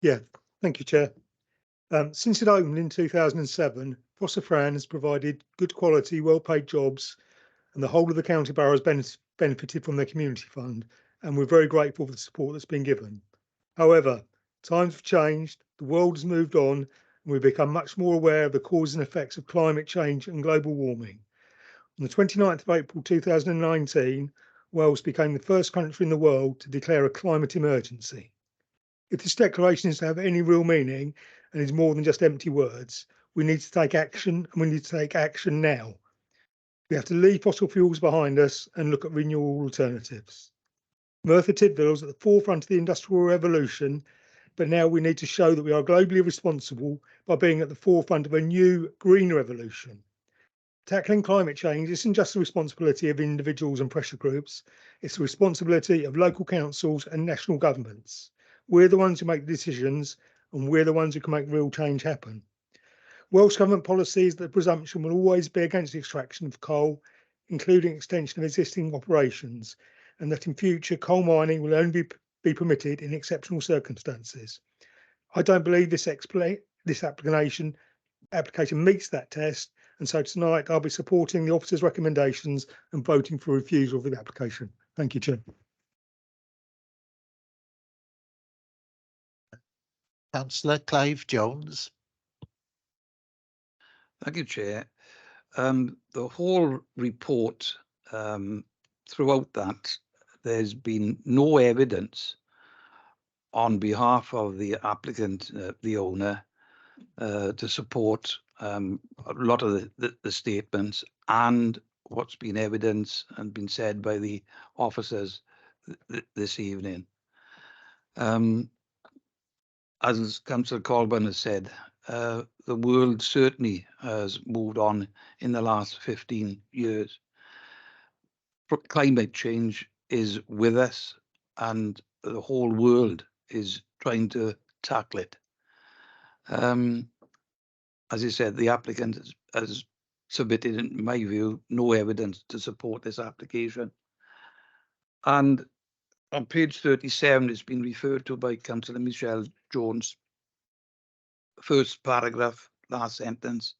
Yeah, thank you, Chair. Since it opened in 2007, Fossa Fran has provided good quality, well-paid jobs, and the whole of the county borough has benefited from their community fund, and we're very grateful for the support that's been given. However, times have changed, the world has moved on, and we've become much more aware of the causes and effects of climate change and global warming. On the 29th of April 2019, Wales became the first country in the world to declare a climate emergency. If this declaration is to have any real meaning and is more than just empty words, we need to take action, and we need to take action now. We have to leave fossil fuels behind us and look at renewable alternatives. Merthyr Tydfil is at the forefront of the industrial revolution, but now we need to show that we are globally responsible by being at the forefront of a new green revolution. Tackling climate change isn't just the responsibility of individuals and pressure groups, it's the responsibility of local councils and national governments. We're the ones who make the decisions, and we're the ones who can make real change happen. Welsh Government policy is that the presumption will always be against the extraction of coal, including extension of existing operations, and that in future coal mining will only be permitted in exceptional circumstances. I don't believe this application meets that test, and so tonight I'll be supporting the officer's recommendations and voting for refusal of the application. Thank you, Chair. Councillor Clive Jones. Thank you, Chair. The whole report, throughout that, there's been no evidence on behalf of the applicant, the owner, to support a lot of the statements and what's been evidenced and been said by the officers this evening. As Councillor Colburn has said, the world certainly has moved on in the last 15 years. Climate change is with us, and the whole world is trying to tackle it. As I said, the applicant has submitted, in my view, no evidence to support this application. And on page 37, it's been referred to by Councillor Michelle Jones. First paragraph, last sentence,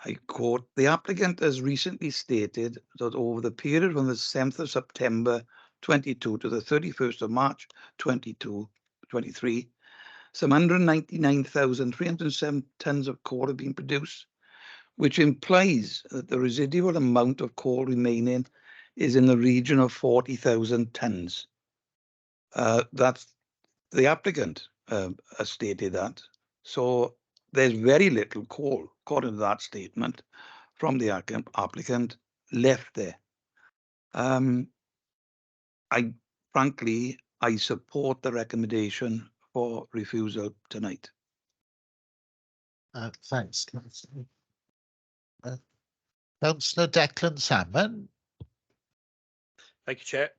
I quote, "The applicant has recently stated that over the period from the 7th of September 22 to the 31st of March 23, some 199,307 tonnes of coal have been produced, which implies that the residual amount of coal remaining is in the region of 40,000 tonnes. That's the applicant has stated that. So there's very little coal, according to that statement, from the applicant left there. Frankly, I support the recommendation for refusal tonight. Thanks, Councillor. Councillor Declan Salmon. Thank you, Chair.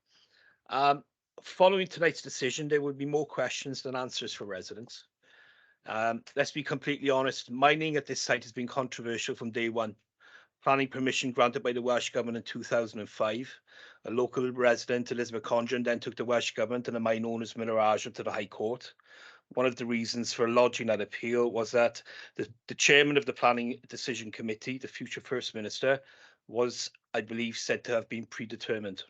Following tonight's decision, there will be more questions than answers for residents. Let's be completely honest, mining at this site has been controversial from day one. Planning permission granted by the Welsh Government in 2005. A local resident, Elizabeth Condren, then took the Welsh Government and the mine owners Muir Argent to the High Court. One of the reasons for lodging that appeal was that the chairman of the Planning Decision Committee, the future First Minister, was, I believe, said to have been predetermined.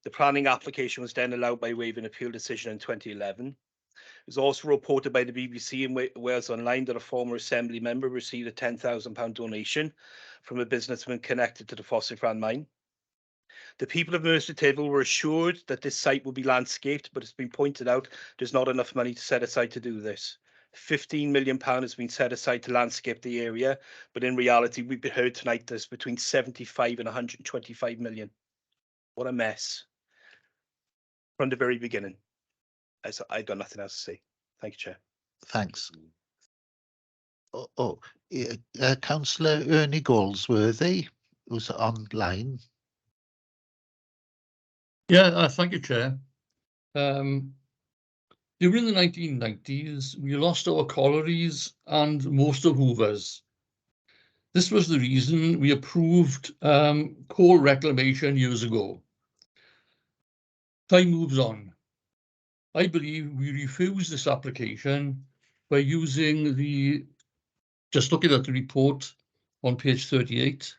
The planning application was then allowed by way of an appeal decision in 2011. It was also reported by the BBC and Wales Online that a former Assembly member received a £10,000 donation from a businessman connected to the Phosphorus mine. The people of Merthyr Tydfil were assured that this site will be landscaped, but it's been pointed out there's not enough money to set aside to do this. £15 million has been set aside to landscape the area, but in reality, we've heard tonight there's between 75 and 125 million. What a mess. From the very beginning. I've got nothing else to say. Thank you, Chair. Thanks. Councillor Ernie Goldsworthy, who's online. Yeah, thank you, Chair. During the 1990s, we lost our collieries and most of Hoovers. This was the reason we approved coal reclamation years ago. Time moves on. I believe we refused this application by using just looking at the report on page 38,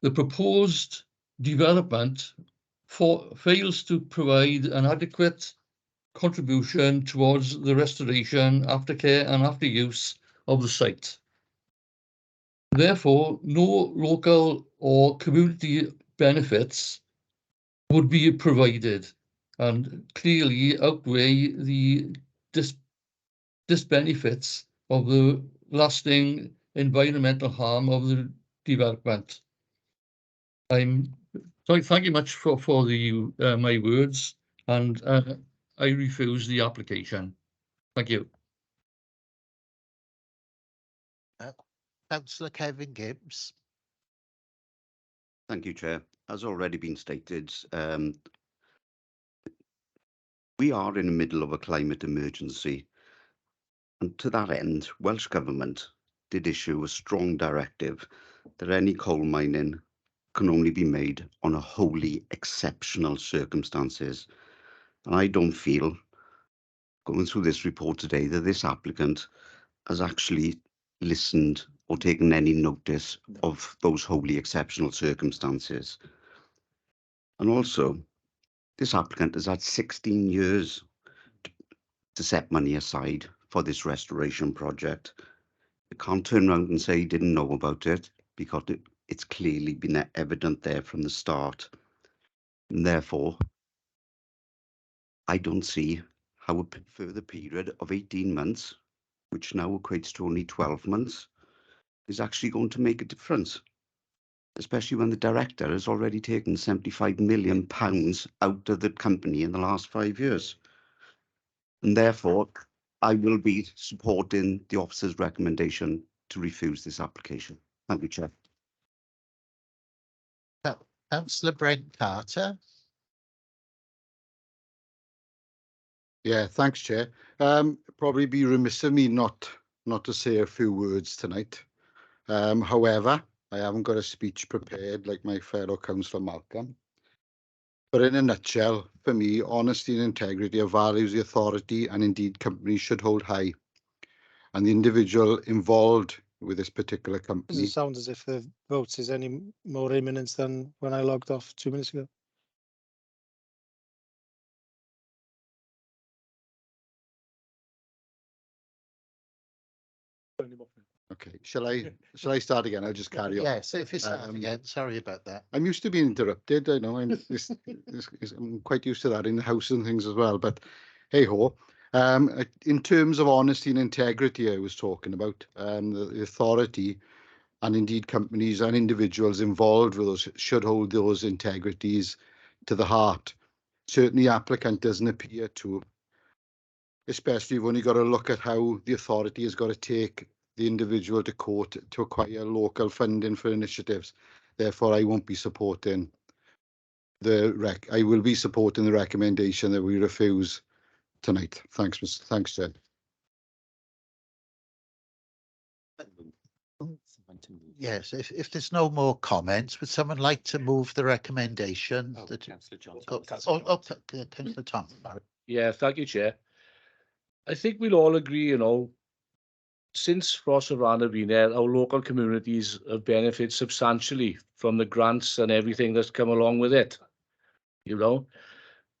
the proposed development fails to provide an adequate contribution towards the restoration, aftercare and after use of the site. Therefore, no local or community benefits would be provided and clearly outweigh the disbenefits of the lasting environmental harm of the development. So thank you much for my words, and I refuse the application. Thank you. Councillor Kevin Gibbs. Thank you, Chair. As already been stated, we are in the middle of a climate emergency. And to that end, Welsh Government did issue a strong directive that any coal mining can only be made on a wholly exceptional circumstances. And I don't feel, going through this report today, that this applicant has actually listened or taken any notice of those wholly exceptional circumstances. And also, this applicant has had 16 years to set money aside for this restoration project. You can't turn around and say he didn't know about it, because it's clearly been evident there from the start. And therefore, I don't see how a further period of 18 months, which now equates to only 12 months, is actually going to make a difference, especially when the director has already taken £75 million out of the company in the last 5 years. And therefore, I will be supporting the officer's recommendation to refuse this application. Thank you, Chair. Councillor Brent Carter. Yeah, thanks, Chair. Probably be remiss of me not to say a few words tonight. However, I haven't got a speech prepared like my fellow councillor Malcolm. But in a nutshell, for me, honesty and integrity are values the authority and indeed companies should hold high. And the individual involved with this particular company. Doesn't sound as if the vote is any more imminent than when I logged off 2 minutes ago. Okay, shall I start again? I'll just carry on. Yes, if it's again, sorry about that. I'm used to being interrupted. I know I'm quite used to that in the house and things as well. But hey ho, in terms of honesty and integrity, I was talking about the authority and indeed companies and individuals involved with those should hold those integrities to the heart. Certainly, the applicant doesn't appear to, especially when you've got to look at how the authority has got to take the individual to court to acquire local funding for initiatives. Therefore, I won't be supporting I will be supporting the recommendation that we refuse tonight. Thanks, Chair. Yes, if there's no more comments, would someone like to move the recommendation? Councillor John. Councillor Tom. Yeah, thank you, Chair. I think we'll all agree, since Phosphorus have been there, our local communities have benefited substantially from the grants and everything that's come along with it.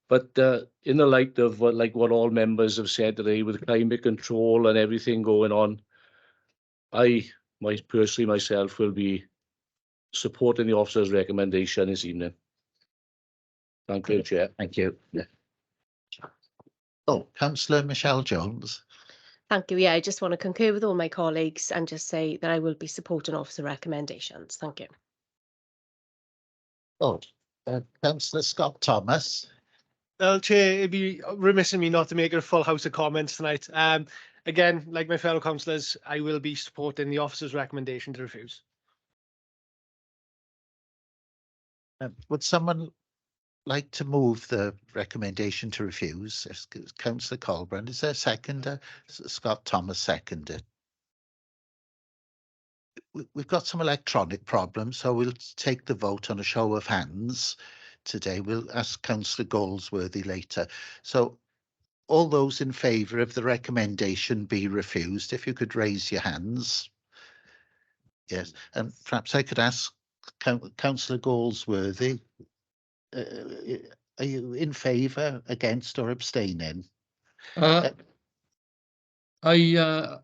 But in the light of what all members have said today, with climate control and everything going on, personally myself will be supporting the officer's recommendation this evening. Thank you, Chair. Thank you. Oh, Councillor Michelle Jones. Thank you. Yeah, I just want to concur with all my colleagues and just say that I will be supporting officer recommendations. Thank you. Oh, Councillor Scott Thomas. Well, Chair, it'd be remiss of me not to make it a full house of comments tonight. Again, like my fellow councillors, I will be supporting the officer's recommendation to refuse. Would someone like to move the recommendation to refuse? Councillor Colbrand, is there a seconder? Scott Thomas seconded. We've got some electronic problems, so we'll take the vote on a show of hands today. We'll ask Councillor Goldsworthy later. So all those in favour of the recommendation be refused, if you could raise your hands. Yes, and perhaps I could ask Councillor Goldsworthy, are you in favour, against or abstaining? I go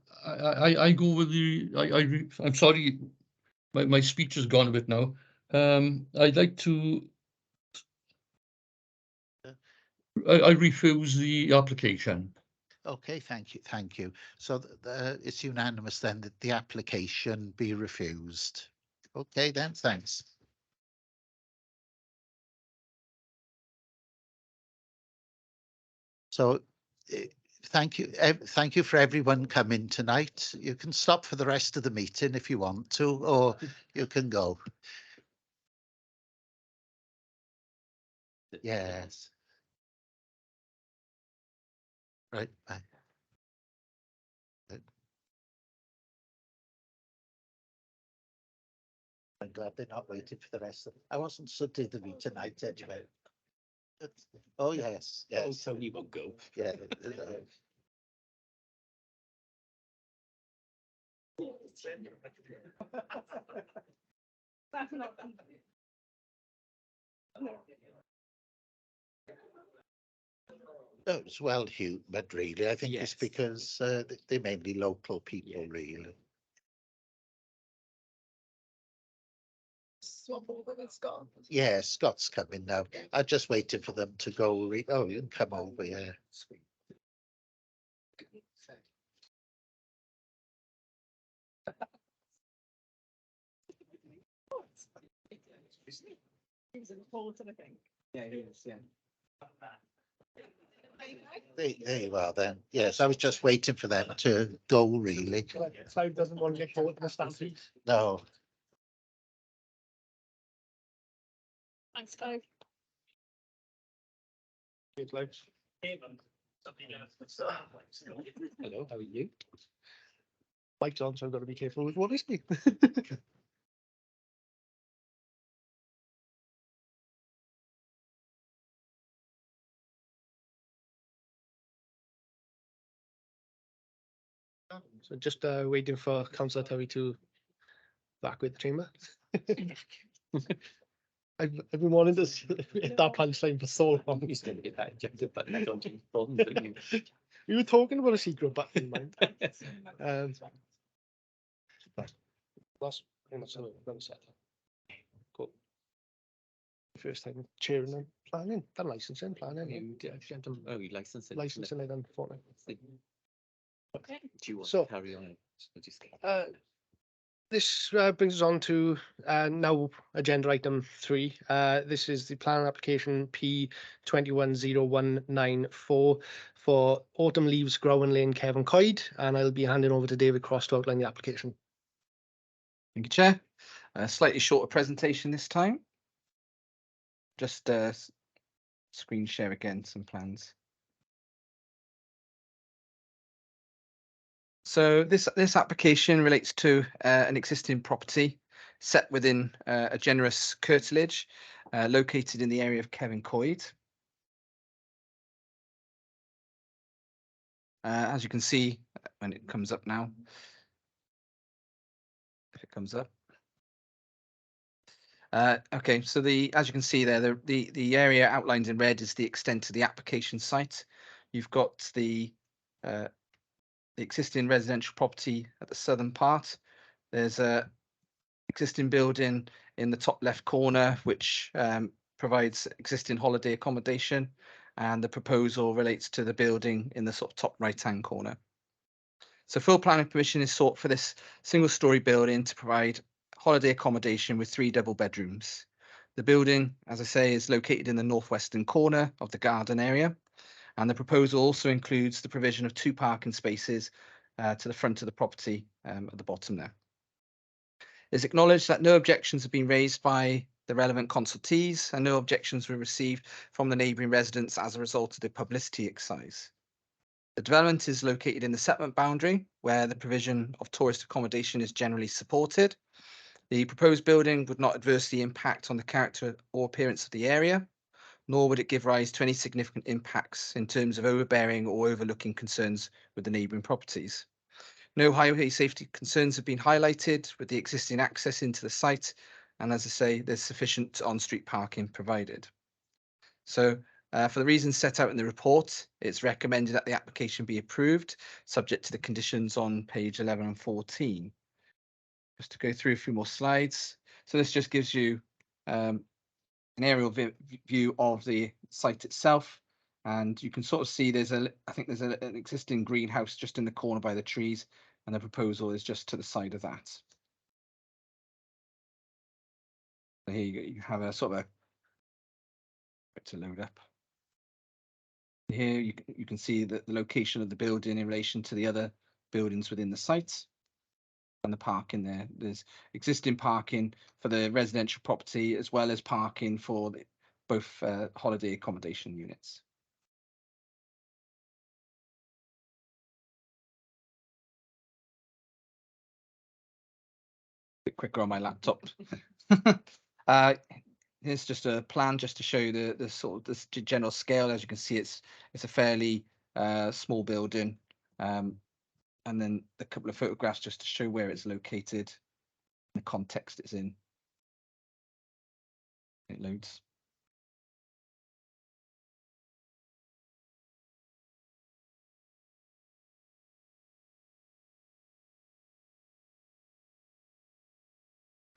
with the, I'm sorry, my speech has gone a bit now. I'd like to, I refuse the application. Okay, thank you, thank you. So it's unanimous then that the application be refused. Okay then, thanks. So thank you for everyone coming tonight. You can stop for the rest of the meeting if you want to, or you can go. Yes. Right, bye. I'm glad they're not waiting for the rest of it. I wasn't so dithery tonight anyway. Oh, yes, yes. Oh, Tony won't go. Yeah. No, it's well humoured, really. I think it's because they're mainly local people, really. Yeah, Scott's coming now. I'm just waiting for them to go. Oh, you can come over, yeah. There you are then. Yes, I was just waiting for them to go, really. Clive doesn't want to get caught in a stampede. No. Thanks, Clive. Hey, Clive. Hello, how are you? Mike's on, so I've got to be careful with what I speak. So just waiting for Councillor Terry to evacuate the chamber. I've been wanting to hit that punchline for so long. He's going to get that ejected button. I don't think you. We were talking about a secret button in mind. That's pretty much the set. Cool. First time chairing and planning, done licensing, planning. You licensing. Licensing I done before. Okay. Do you want So, to carry on? This brings us on to now agenda item 3. This is the plan application P210194 for Autumn Leaves Growan Lane, Kevin Coyd, and I'll be handing over to David Cross to outline the application. Thank you, Chair. A slightly shorter presentation this time. Just screen share again some plans. So this application relates to an existing property set within a generous curtilage located in the area of Kevin Coyd. As you can see when it comes up now, if it comes up. Okay, so as you can see there, the area outlined in red is the extent of the application site. You've got the existing residential property at the southern part. There's a existing building in the top left corner, which provides existing holiday accommodation, and the proposal relates to the building in the sort of top right-hand corner. So full planning permission is sought for this single-storey building to provide holiday accommodation with 3 double bedrooms. The building, as I say, is located in the northwestern corner of the garden area, and the proposal also includes the provision of 2 parking spaces to the front of the property at the bottom there. It's acknowledged that no objections have been raised by the relevant consultees, and no objections were received from the neighbouring residents as a result of the publicity exercise. The development is located in the settlement boundary, where the provision of tourist accommodation is generally supported. The proposed building would not adversely impact on the character or appearance of the area, nor would it give rise to any significant impacts in terms of overbearing or overlooking concerns with the neighbouring properties. No highway safety concerns have been highlighted with the existing access into the site, and as I say, there's sufficient on-street parking provided. So for the reasons set out in the report, it's recommended that the application be approved, subject to the conditions on page 11 and 14. Just to go through a few more slides. So this just gives you an aerial view of the site itself, and you can sort of see I think there's an existing greenhouse just in the corner by the trees, and the proposal is just to the side of that. So here you have a sort of to load up. Here you can see that the location of the building in relation to the other buildings within the site, and the parking there. There's existing parking for the residential property as well as parking for both holiday accommodation units. A bit quicker on my laptop. Here's just a plan just to show you the sort of the general scale. As you can see, it's a fairly small building, and then a couple of photographs just to show where it's located, the context it's in. It loads.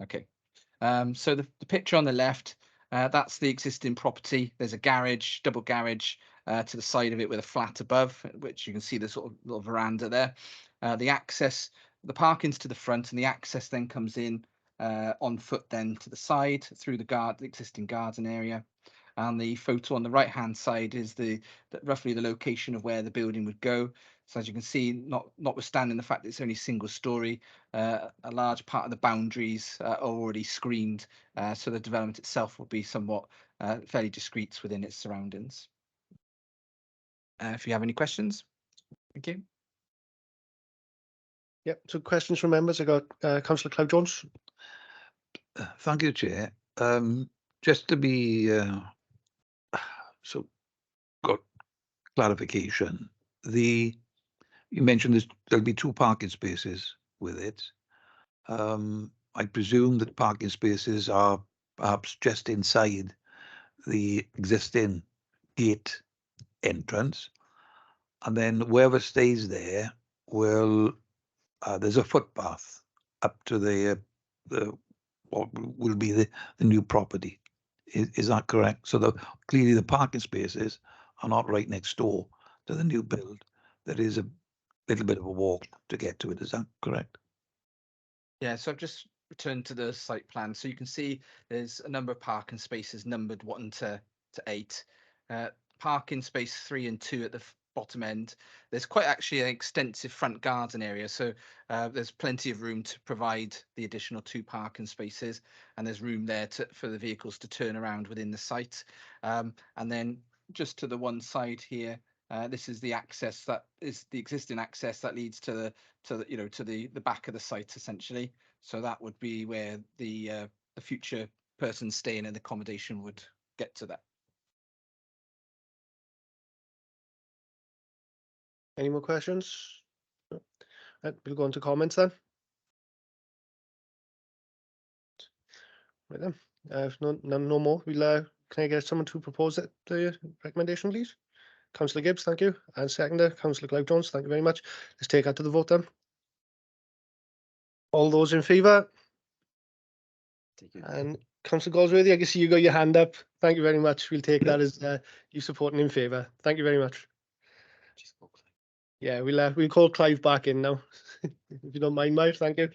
Okay, so the picture on the left, that's the existing property. There's a garage, double garage to the side of it with a flat above, which you can see the sort of little veranda there. The parking's to the front, and the access then comes in on foot then to the side through the existing garden area. And the photo on the right hand side is roughly the location of where the building would go. So as you can see, notwithstanding the fact that it's only single story, a large part of the boundaries are already screened, so the development itself will be somewhat fairly discreet within its surroundings. If you have any questions, thank you. Yep, so questions from members. I got Councillor Clive Jones. Thank you, Chair. Just to be so got clarification. You mentioned there'll be 2 parking spaces with it. I presume that parking spaces are perhaps just inside the existing gate entrance, and then whoever stays there will there's a footpath up to the what will be the new property. Is that correct? So clearly the parking spaces are not right next door to the new build. There is a little bit of a walk to get to it. Is that correct? Yeah, so I've just returned to the site plan. So you can see there's a number of parking spaces numbered 1 to 8. Parking space 3 and 2 at the bottom end. There's quite actually an extensive front garden area, so there's plenty of room to provide the additional 2 parking spaces, and there's room there for the vehicles to turn around within the site. And then just to the one side here, this is the access that is the existing access that leads to the back of the site essentially. So that would be where the future person staying in the accommodation would get to that. Any more questions? No. Right, we'll go on to comments then. Right then. If no more, can I get someone to propose the recommendation, please? Councillor Gibbs, thank you. And seconder, Councillor Clive Jones, thank you very much. Let's take that to the vote then. All those in favour? And Councillor Goldsworthy, I can see you got your hand up. Thank you very much. We'll take that as you supporting in favour. Thank you very much. Yeah, we'll call Clive back in now. If you don't mind, Mike, thank you.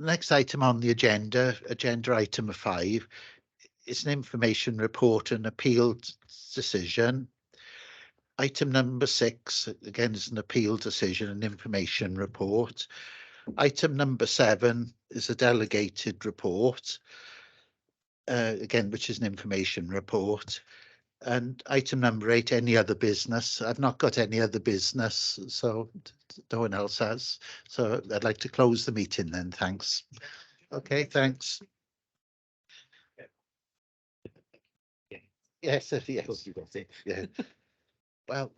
Next item on the agenda item 5, is an information report and appealed decision. Item number 6, again, is an appeal decision and information report. Item number 7 is a delegated report, again, which is an information report. And item number 8, any other business. I've not got any other business, so no one else has. So I'd like to close the meeting then, thanks. Okay, thanks. Yes, yes. Yeah. Well.